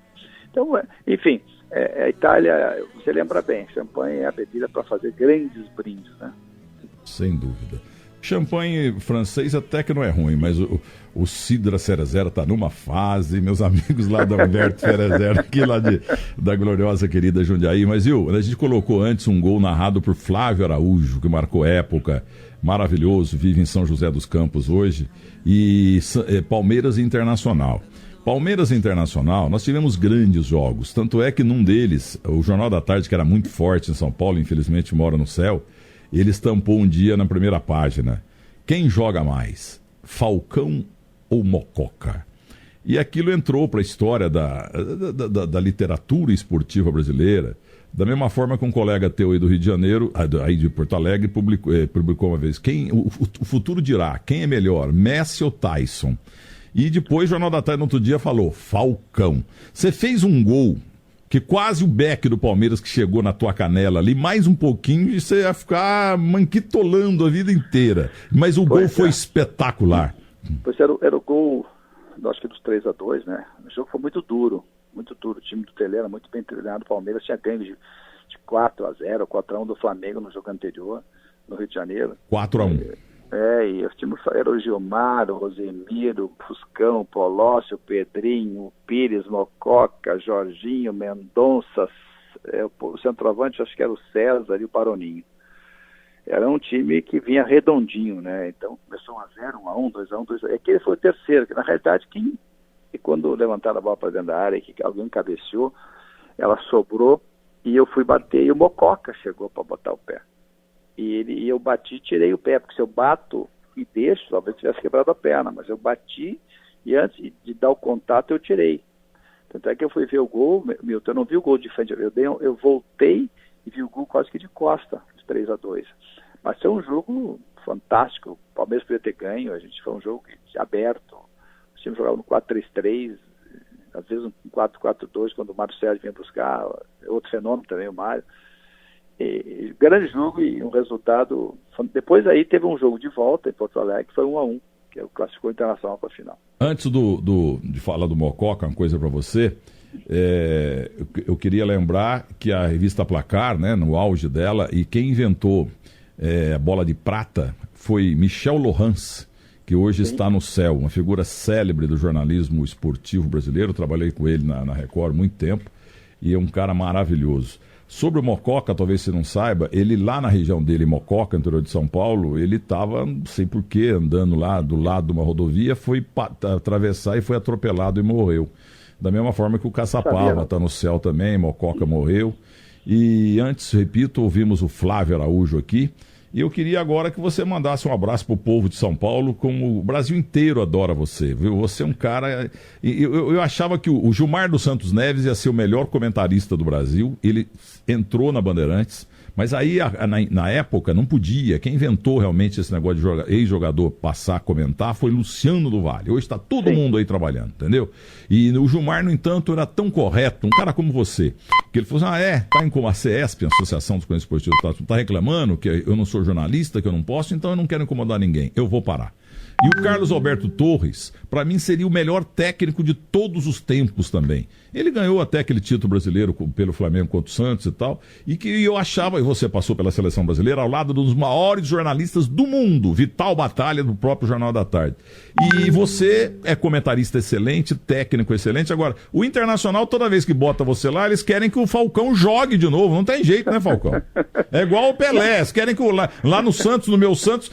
Então, enfim, a Itália, você lembra bem, champanhe é a bebida para fazer grandes brindes, né? Sem dúvida. Champanhe francês até que não é ruim, mas o Sidra Cerezera está numa fase, meus amigos lá da Humberto Cerezera, aqui lá da gloriosa querida Jundiaí. Mas viu, a gente colocou antes um gol narrado por Flávio Araújo, que marcou época, maravilhoso, vive em São José dos Campos hoje, e Palmeiras Internacional. Palmeiras Internacional, nós tivemos grandes jogos, tanto é que num deles, o Jornal da Tarde, que era muito forte em São Paulo, infelizmente mora no céu, ele estampou um dia na primeira página: quem joga mais, Falcão ou Mococa? E aquilo entrou para a história da literatura esportiva brasileira, da mesma forma que um colega teu aí do Rio de Janeiro, aí de Porto Alegre, publicou uma vez: o futuro dirá, quem é melhor, Messi ou Tyson? E depois o Jornal da Tarde no outro dia falou: Falcão. Você fez um gol que quase o beck do Palmeiras que chegou na tua canela ali, mais um pouquinho e você ia ficar manquitolando a vida inteira. Mas o gol foi espetacular. Pois era o gol, acho que dos 3-2, né? O jogo foi muito duro. O time do Tele era muito bem treinado. O Palmeiras tinha ganho de 4-0, 4-1 do Flamengo no jogo anterior, no Rio de Janeiro. 4-1. E o time era o Gilmar, o Rosemiro, o Fuscão, o Polócio, o Pedrinho, o Pires, Mococa, Jorginho, Mendonça, o centroavante acho que era o César e o Paroninho. Era um time que vinha redondinho, né? Então começou 1-0, 1-1, 2-1, 2-1. É que ele foi o terceiro, que na realidade e quando levantaram a bola para dentro da área, que alguém cabeceou, ela sobrou e eu fui bater e o Mococa chegou para botar o pé. E eu bati e tirei o pé, porque se eu bato, e deixo, talvez tivesse quebrado a perna, mas eu bati e antes de dar o contato eu tirei. Tanto é que eu fui ver o gol, Milton, eu não vi o gol de frente, eu voltei e vi o gol quase que de costa, os 3-2. Mas foi um jogo fantástico, o Palmeiras podia ter ganho, foi um jogo aberto, o time jogava no 4-3-3, às vezes um 4-4-2, quando o Mário Sérgio vinha buscar, outro fenômeno também, o Mário. Grande jogo e um resultado. Depois aí teve um jogo de volta em Porto Alegre, que foi 1-1, que classificou o Internacional para a final. Antes de falar do Mococa, uma coisa para você, eu queria lembrar que a revista Placar, né, no auge dela, e quem inventou a bola de prata foi Michel Lohans, que hoje está no céu, uma figura célebre do jornalismo esportivo brasileiro. Trabalhei com ele na Record há muito tempo e é um cara maravilhoso. Sobre o Mococa, talvez você não saiba, ele lá na região dele, Mococa, interior de São Paulo, ele estava, não sei porquê, andando lá do lado de uma rodovia, foi atravessar e foi atropelado e morreu. Da mesma forma que o Caçapava está no céu também, Mococa morreu. E antes, repito, ouvimos o Flávio Araújo aqui. E eu queria agora que você mandasse um abraço para o povo de São Paulo, como o Brasil inteiro adora você, viu? Você é um cara... Eu achava que o Gilmar dos Santos Neves ia ser o melhor comentarista do Brasil. Ele entrou na Bandeirantes, mas aí na época não podia. Quem inventou realmente esse negócio de ex-jogador passar a comentar foi Luciano do Vale. Hoje está todo mundo aí trabalhando, entendeu? E o Gilmar, no entanto, era tão correto, um cara como você, que ele falou assim, tá em como a CESP, a Associação dos Correntes Esportivos, tá reclamando que eu não sou jornalista, que eu não posso, então eu não quero incomodar ninguém, eu vou parar. E o Carlos Alberto Torres, para mim, seria o melhor técnico de todos os tempos também. Ele ganhou até aquele título brasileiro pelo Flamengo contra o Santos e tal, e que eu achava, e você passou pela seleção brasileira, ao lado dos maiores jornalistas do mundo, Vital Batalha, do próprio Jornal da Tarde. E você é comentarista excelente, técnico excelente. Agora, o Internacional, toda vez que bota você lá, eles querem que o Falcão jogue de novo. Não tem jeito, né, Falcão? É igual o Pelé. Eles querem que lá no Santos, no meu Santos,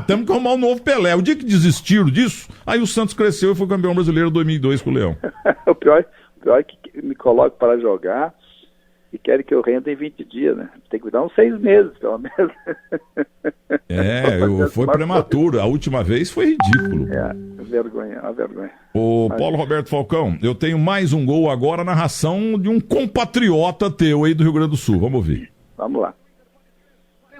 temos que arrumar um novo Pelé. O dia que desistiram disso, aí o Santos cresceu e foi campeão brasileiro em 2002 com o Leão. O pior é que me coloco para jogar e querem que eu renda em 20 dias, né? Tem que dar uns 6 meses, pelo menos. Foi prematuro. A última vez foi ridículo. Uma vergonha. Paulo Roberto Falcão, eu tenho mais um gol agora, narração de um compatriota teu aí do Rio Grande do Sul. Vamos ouvir. Vamos lá.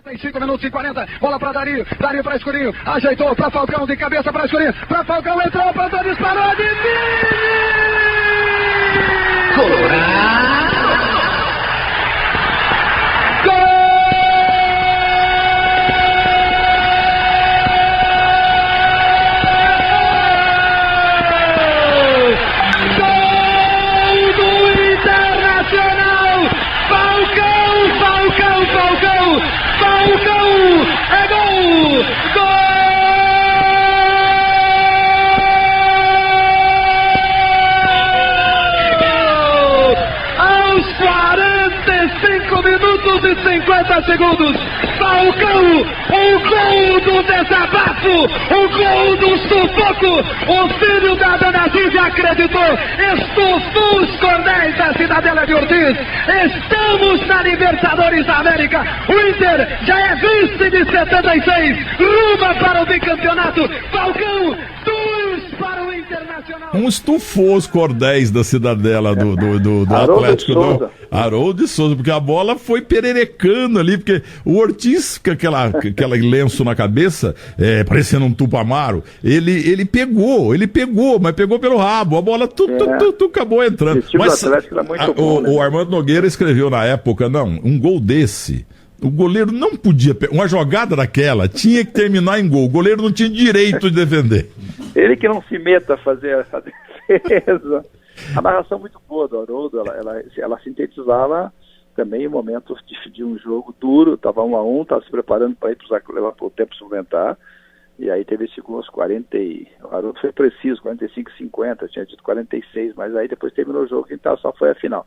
45 minutos e 40, bola para Dario para Escurinho, ajeitou para Falcão, de cabeça para Escurinho, para Falcão, entrou, apontou, disparou, Colorado! Gol! Gol do Internacional! Falcão! É gol! Aos 45 minutos e 50 segundos, Falcão, o gol do desabafo, o gol do sufoco, o filho da Dona Zízia acreditou, estufou os cordéis da Cidadela de Ortiz, estamos na Libertadores da América, o Inter já é vice de 76, rumo para o bicampeonato, Falcão, 2 para o Internacional. Estufou os cordéis da Cidadela do Atlético do Haroldo de Souza, porque a bola foi pererecando ali, porque o Ortiz, com aquele lenço na cabeça, parecendo um tupamaro, ele pegou, mas pegou pelo rabo, a bola acabou entrando. Mas o Armando Nogueira escreveu na época, um gol desse, o goleiro não podia, uma jogada daquela tinha que terminar em gol, o goleiro não tinha direito de defender. Ele que não se meta a fazer essa defesa. A narração muito boa do Haroldo, ela sintetizava também momentos de um jogo duro, estava 1-1, estava se preparando para ir para o tempo suplementar, e aí teve esse gol aos 40, o Haroldo foi preciso, 45-50, tinha dito 46, mas aí depois terminou o jogo, então só foi a final.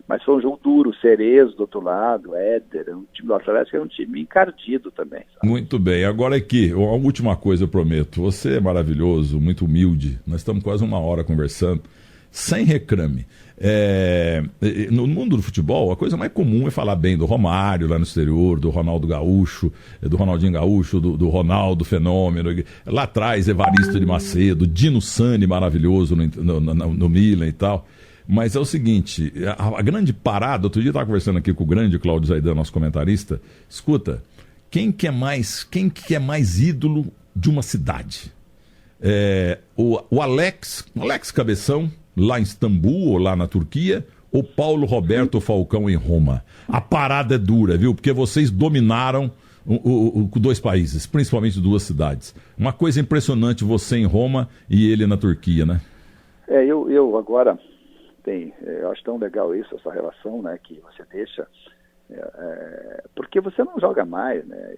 Mas foi um jogo duro, Cerezo do outro lado, Éder, um time do Atlético era um time encardido também. Sabe? Muito bem, agora aqui, uma última coisa eu prometo, você é maravilhoso, muito humilde, nós estamos quase 1 hora conversando, sem reclame. No mundo do futebol, a coisa mais comum é falar bem do Romário lá no exterior, do Ronaldo Gaúcho, do Ronaldinho Gaúcho, do Ronaldo Fenômeno, lá atrás Evaristo de Macedo, Dino Sani maravilhoso no Milan e tal. Mas é o seguinte, a grande parada, outro dia eu estava conversando aqui com o grande Cláudio Zaidan, nosso comentarista, escuta, quem que é mais ídolo de uma cidade? O Alex Cabeção, lá em Istambul ou lá na Turquia, ou Paulo Roberto Falcão em Roma? A parada é dura, viu? Porque vocês dominaram dois países, principalmente duas cidades. Uma coisa impressionante, você em Roma e ele na Turquia, né? Eu agora eu acho tão legal isso, essa relação, né, que você deixa, porque você não joga mais, né?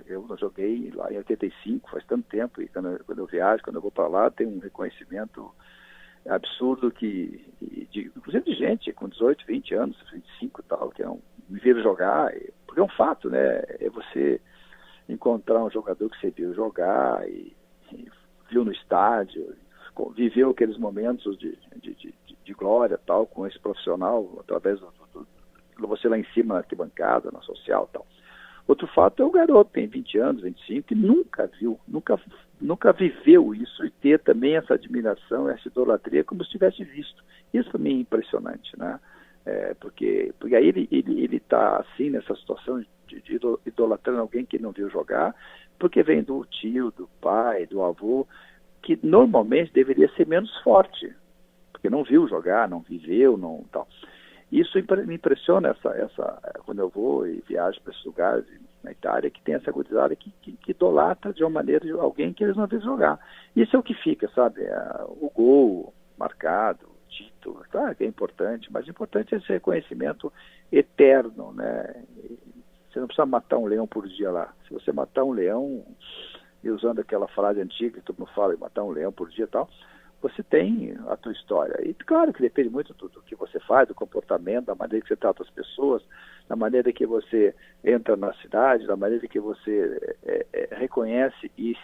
Eu não joguei lá em 85, faz tanto tempo, e quando eu viajo, quando eu vou para lá, tem um reconhecimento absurdo inclusive de gente com 18, 20 anos, 25 e tal, que me viram jogar, porque é um fato, né? É você encontrar um jogador que você viu jogar e viu no estádio, viveu aqueles momentos de glória tal, com esse profissional, através de você lá em cima na arquibancada, na social tal. Outro fato é o garoto, tem 20 anos, 25, que nunca viveu isso e ter também essa admiração, essa idolatria como se tivesse visto. Isso para mim é impressionante, né? Porque aí ele está assim nessa situação de idolatrando alguém que não viu jogar, porque vem do tio, do pai, do avô, que normalmente deveria ser menos forte, porque não viu jogar, não viveu, não tal. Isso me impressiona quando eu vou e viajo para esses lugares na Itália, que tem essa gurizada que idolatra de uma maneira de alguém que eles não viram jogar. Isso é o que fica, sabe? O gol marcado, o título, claro que é importante, mas o importante é esse reconhecimento eterno, né? Você não precisa matar um leão por dia lá. Se você matar um leão, e usando aquela frase antiga que todo mundo fala, matar um leão por dia e tal, você tem a tua história. E claro que depende muito do que você faz, do comportamento, da maneira que você trata as pessoas, da maneira que você entra na cidade, da maneira que você reconhece e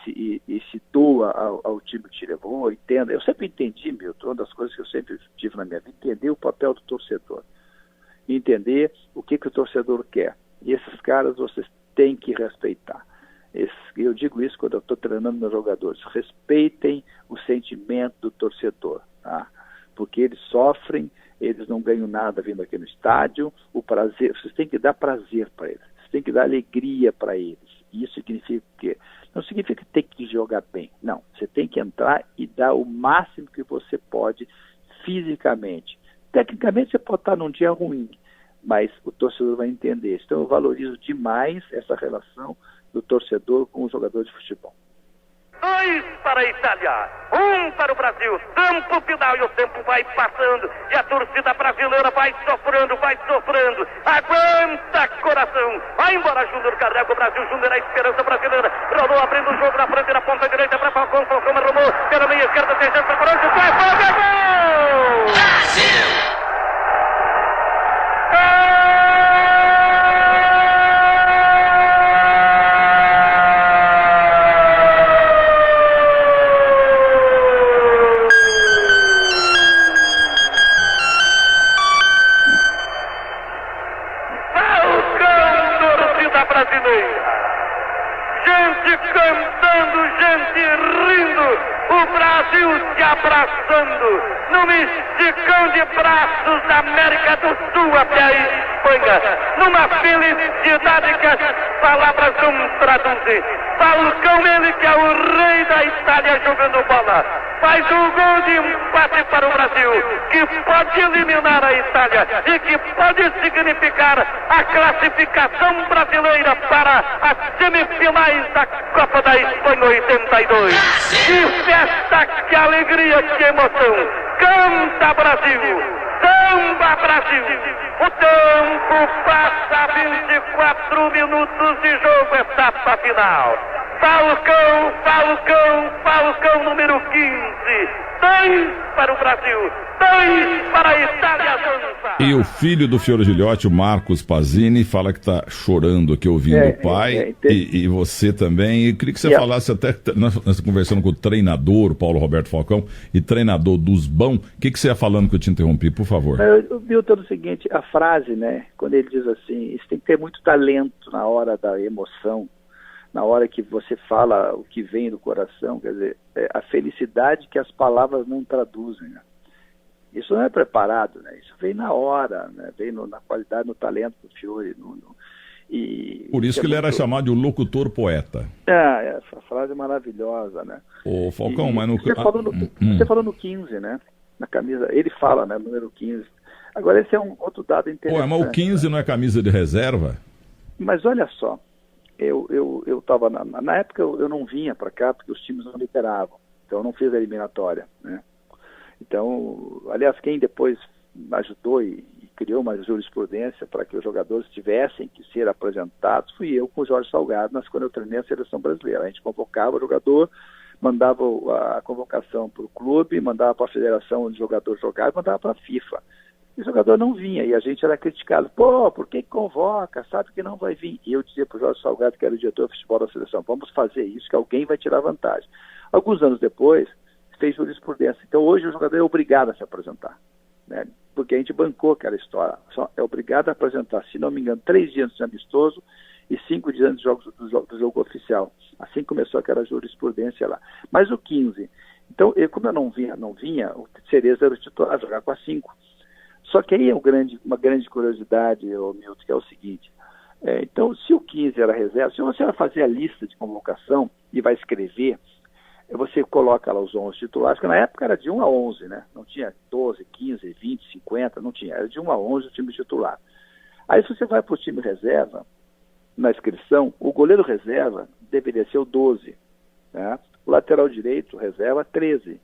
se doa ao time que te levou, entenda. Eu sempre entendi, Milton, uma das coisas que eu sempre tive na minha vida, entender o papel do torcedor. Entender o que o torcedor quer. E esses caras vocês têm que respeitar. Eu digo isso quando eu estou treinando meus jogadores. Respeitem o sentimento do torcedor, tá? Porque eles sofrem, eles não ganham nada vindo aqui no estádio. O prazer, vocês têm que dar prazer para eles, vocês têm que dar alegria para eles. Isso significa o quê? Não significa ter que jogar bem, não. Você tem que entrar e dar o máximo que você pode fisicamente. Tecnicamente você pode estar num dia ruim, mas o torcedor vai entender. Então eu valorizo demais essa relação do torcedor com o jogador de futebol. 2 para a Itália, 1 para o Brasil. Tempo final e o tempo vai passando. E a torcida brasileira vai sofrendo. Aguenta coração. Vai embora Júnior, carrega o Brasil. Júnior, a esperança brasileira. Rolou abrindo o jogo na frente, na ponta direita para Falcão. Falcão arrumou pela meia esquerda. Tem chance para o Brasil. Vai, gol! Brasil! Num esticão de braços da América do Sul até a Espanha, numa felicidade que as palavras não traduzem. Falcão, ele que é o rei da Itália jogando bola, faz um gol de empate para o Brasil, que pode eliminar a Itália e que pode significar a classificação brasileira para as semifinais da Copa da Espanha 82. Que festa, que alegria, que emoção! Canta Brasil! Samba Brasil! O tempo passa, 24 minutos de jogo, etapa final. Falcão número 15. 2 para o Brasil, 2 para a Itália avança. E o filho do Fiore Gilhote, o Marcos Pazini, fala que está chorando aqui ouvindo o pai, e você também. E queria que você falasse, até nós conversando com o treinador, Paulo Roberto Falcão, e treinador dos Bão. O que você ia falando que eu te interrompi, por favor? Eu vi o seguinte, a frase, né, quando ele diz assim, isso tem que ter muito talento na hora da emoção, na hora que você fala o que vem do coração, quer dizer, a felicidade que as palavras não traduzem, né? Isso não é preparado, né? Isso vem na hora, né? Vem na qualidade, no talento do Fiore. Por isso que ele era chamado de o locutor poeta. Essa frase é maravilhosa, né? Ô, Falcão, mas você falou no 15, né? Na camisa, ele fala, né? Número 15. Agora, esse é um outro dado interessante. Mas o 15 não é camisa de reserva? Mas olha só, eu estava, na época eu não vinha para cá porque os times não liberavam, então eu não fiz a eliminatória, né? Então, aliás, quem depois ajudou e criou uma jurisprudência para que os jogadores tivessem que ser apresentados fui eu com o Jorge Salgado, quando eu treinei a seleção brasileira. A gente convocava o jogador, mandava a convocação para o clube, mandava para a federação onde o jogador jogava e mandava para a FIFA. E o jogador não vinha, e a gente era criticado. Por que convoca? Sabe que não vai vir. E eu dizia para o Jorge Salgado, que era o diretor de futebol da seleção, vamos fazer isso, que alguém vai tirar vantagem. Alguns anos depois, fez jurisprudência. Então hoje o jogador é obrigado a se apresentar, né? Porque a gente bancou aquela história. Só é obrigado a apresentar, se não me engano, 3 dias antes de amistoso e 5 dias antes do jogo oficial. Assim começou aquela jurisprudência lá. Mas o 15, então, como eu não vinha, o Cerezo era o titular, jogar com a 5. Só que aí é uma grande curiosidade, Milton, que é o seguinte, então se o 15 era reserva, se você vai fazer a lista de convocação e vai escrever, você coloca lá os 11 titulares, que na época era de 1 a 11, né? Não tinha 12, 15, 20, 50, não tinha. Era de 1 a 11 o time titular. Aí se você vai para o time reserva, na inscrição, o goleiro reserva deveria ser o 12, né? O lateral direito, reserva, 13.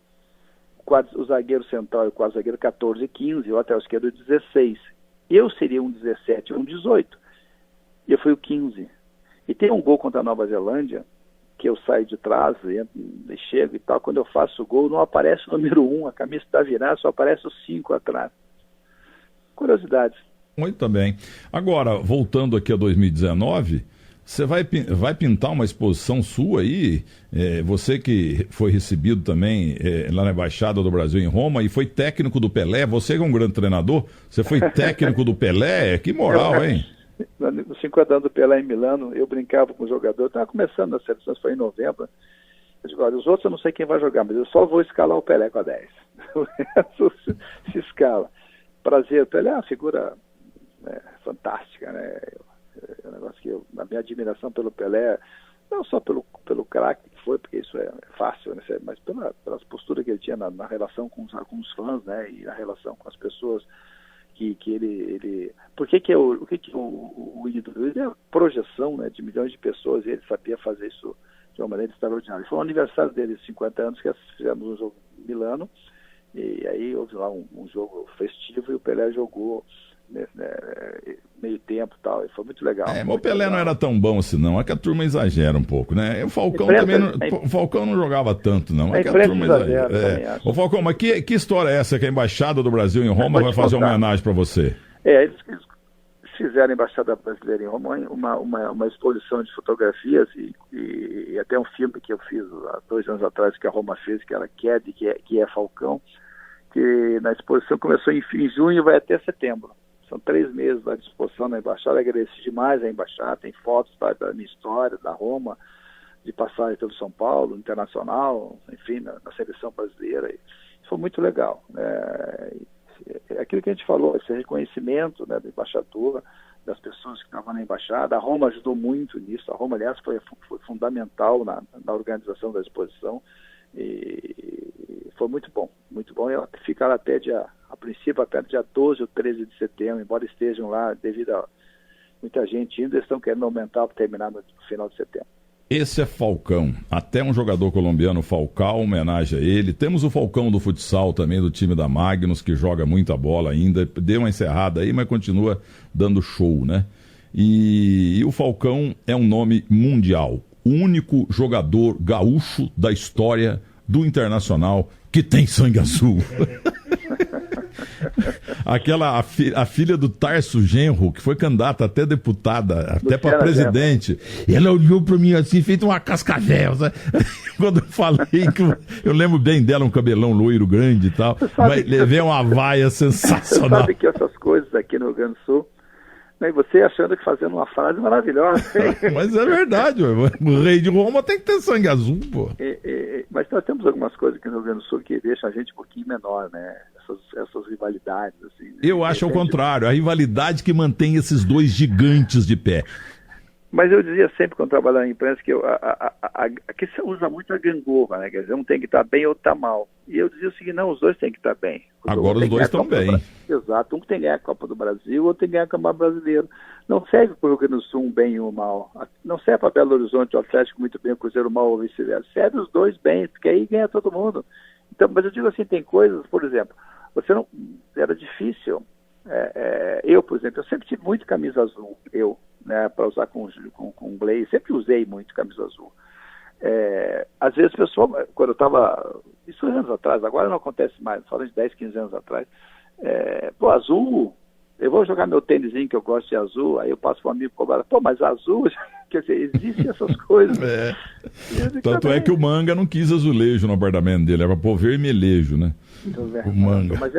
O zagueiro central e o quadro zagueiro, 14 e 15. O lateral esquerdo, 16. Eu seria um 17 ou um 18. E eu fui o 15. E tem um gol contra a Nova Zelândia, que eu saio de trás, entro, e chego e tal, quando eu faço o gol, não aparece o número 1, a camisa está virada, só aparece o 5 atrás. Curiosidades. Muito bem. Agora, voltando aqui a 2019, você vai pintar uma exposição sua aí, você que foi recebido também lá na Embaixada do Brasil em Roma e foi técnico do Pelé, você que é um grande treinador, você foi técnico do Pelé, que moral, hein? Nos 50 anos do Pelé em Milano, eu brincava com o jogador, eu estava começando nas seleções, foi em novembro, eu digo, olha, os outros eu não sei quem vai jogar, mas eu só vou escalar o Pelé com a 10. O resto se escala. Prazer, o Pelé é uma figura fantástica, né? É um negócio que a minha admiração pelo Pelé, não só pelo craque que foi, porque isso é fácil, né? Mas pelas posturas que ele tinha na relação com os fãs, né? E na relação com as pessoas que ele... O que é o ídolo? Ele é a projeção, né, de milhões de pessoas, e ele sabia fazer isso de uma maneira extraordinária. Foi o aniversário dele, 50 anos, que fizemos um jogo em Milano, e aí houve lá um jogo festivo, e o Pelé jogou meio tempo e tal, e foi muito legal. Mas o Pelé não era tão bom assim, não. É que a turma exagera um pouco, né? O Falcão também o Falcão não jogava tanto, não. É que a turma exagera. Ô Falcão, mas que história é essa que a Embaixada do Brasil em Roma vai fazer uma homenagem para você? Eles fizeram a Embaixada Brasileira em Roma uma exposição de fotografias e até um filme que eu fiz há 2 anos atrás, que a Roma fez, que era Ked, que é Falcão, que na exposição começou em junho e vai até setembro. São 3 meses à disposição na Embaixada. Agradeço demais a Embaixada, tem fotos da minha história, da Roma, de passagem pelo São Paulo, internacional, enfim, na seleção brasileira. Isso foi muito legal. Aquilo que a gente falou, esse reconhecimento, né, do embaixador, das pessoas que estavam na Embaixada. A Roma ajudou muito nisso. A Roma, aliás, foi fundamental na organização da exposição. E foi muito bom. Ela fica lá a princípio até dia 12 ou 13 de setembro, embora estejam lá devido a muita gente indo, eles estão querendo aumentar para terminar no final de setembro. Esse é Falcão, até um jogador colombiano, Falcão, homenagem a ele. Temos o Falcão do futsal também, do time da Magnus, que joga muita bola ainda, deu uma encerrada aí, mas continua dando show, né? E o Falcão é um nome mundial. o único jogador gaúcho da história do Internacional que tem sangue azul. A filha do Tarso Genro, que foi candidata até deputada, até para presidente, ela olhou para mim assim, feito uma cascavel, sabe? Quando eu falei que eu lembro bem dela, um cabelão loiro grande e tal, mas levei uma vaia sensacional. Você sabe que essas coisas aqui no Rio Grande do Sul, né, você achando que fazendo uma frase maravilhosa. Mas é verdade, o rei de Roma tem que ter sangue azul, pô. Mas nós temos algumas coisas aqui no Rio Grande do Sul que deixam a gente um pouquinho menor, né? Essas rivalidades, assim. Né? Eu acho ao contrário, a rivalidade que mantém esses dois gigantes de pé. Mas eu dizia sempre quando trabalhava em imprensa que aqui se usa muito a gangorra, né? Quer dizer, um tem que estar bem, outro está mal. E eu dizia o seguinte, não, os dois têm que estar bem. Agora os dois estão bem. Exato, um tem que ganhar a Copa do Brasil, outro tem que ganhar o Campeonato Brasileiro. Não serve para o Rio Grande do Sul um bem e um mal. Não serve para Belo Horizonte o Atlético muito bem, o Cruzeiro mal ou vice-versa. Serve os dois bem, porque aí ganha todo mundo. Então, mas eu digo assim, tem coisas, por exemplo, era difícil. Eu, por exemplo, eu sempre tive muito camisa azul, né, para usar com blazer, sempre usei muito camisa azul. Às vezes o pessoal, quando eu estava, isso anos atrás, agora não acontece mais, falando de 10, 15 anos atrás, azul, eu vou jogar meu tênisinho que eu gosto de azul, aí eu passo para um amigo cobrar, mas azul, quer dizer, existem essas coisas. Tanto é que o Manga não quis azulejo no apartamento dele, era para pôr vermelhejo, né? O Manga. Mas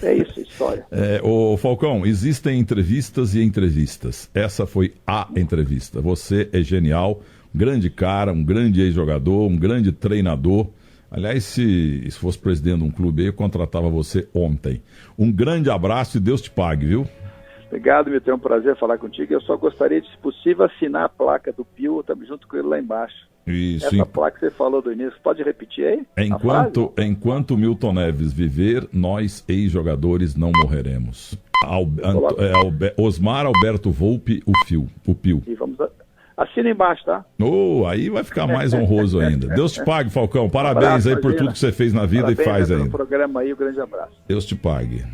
é isso, história. Ô Falcão, existem entrevistas e entrevistas. Essa foi a entrevista. Você é genial, um grande cara, um grande ex-jogador, um grande treinador. Aliás, se fosse presidente de um clube aí, eu contratava você ontem. Um grande abraço e Deus te pague, viu? Obrigado, me tem um prazer falar contigo. Eu só gostaria de, se possível, assinar a placa do Pio, estamos junto com ele lá embaixo. Isso, essa placa que você falou do início, pode repetir aí? Enquanto Milton Neves viver, nós, ex-jogadores, não morreremos. Osmar Alberto Volpi, o Pio. E assina embaixo, tá? Aí vai ficar mais honroso ainda. Deus te pague, Falcão. Parabéns aí por tudo que você fez na vida e faz ainda. Programa aí, um grande abraço. Deus te pague.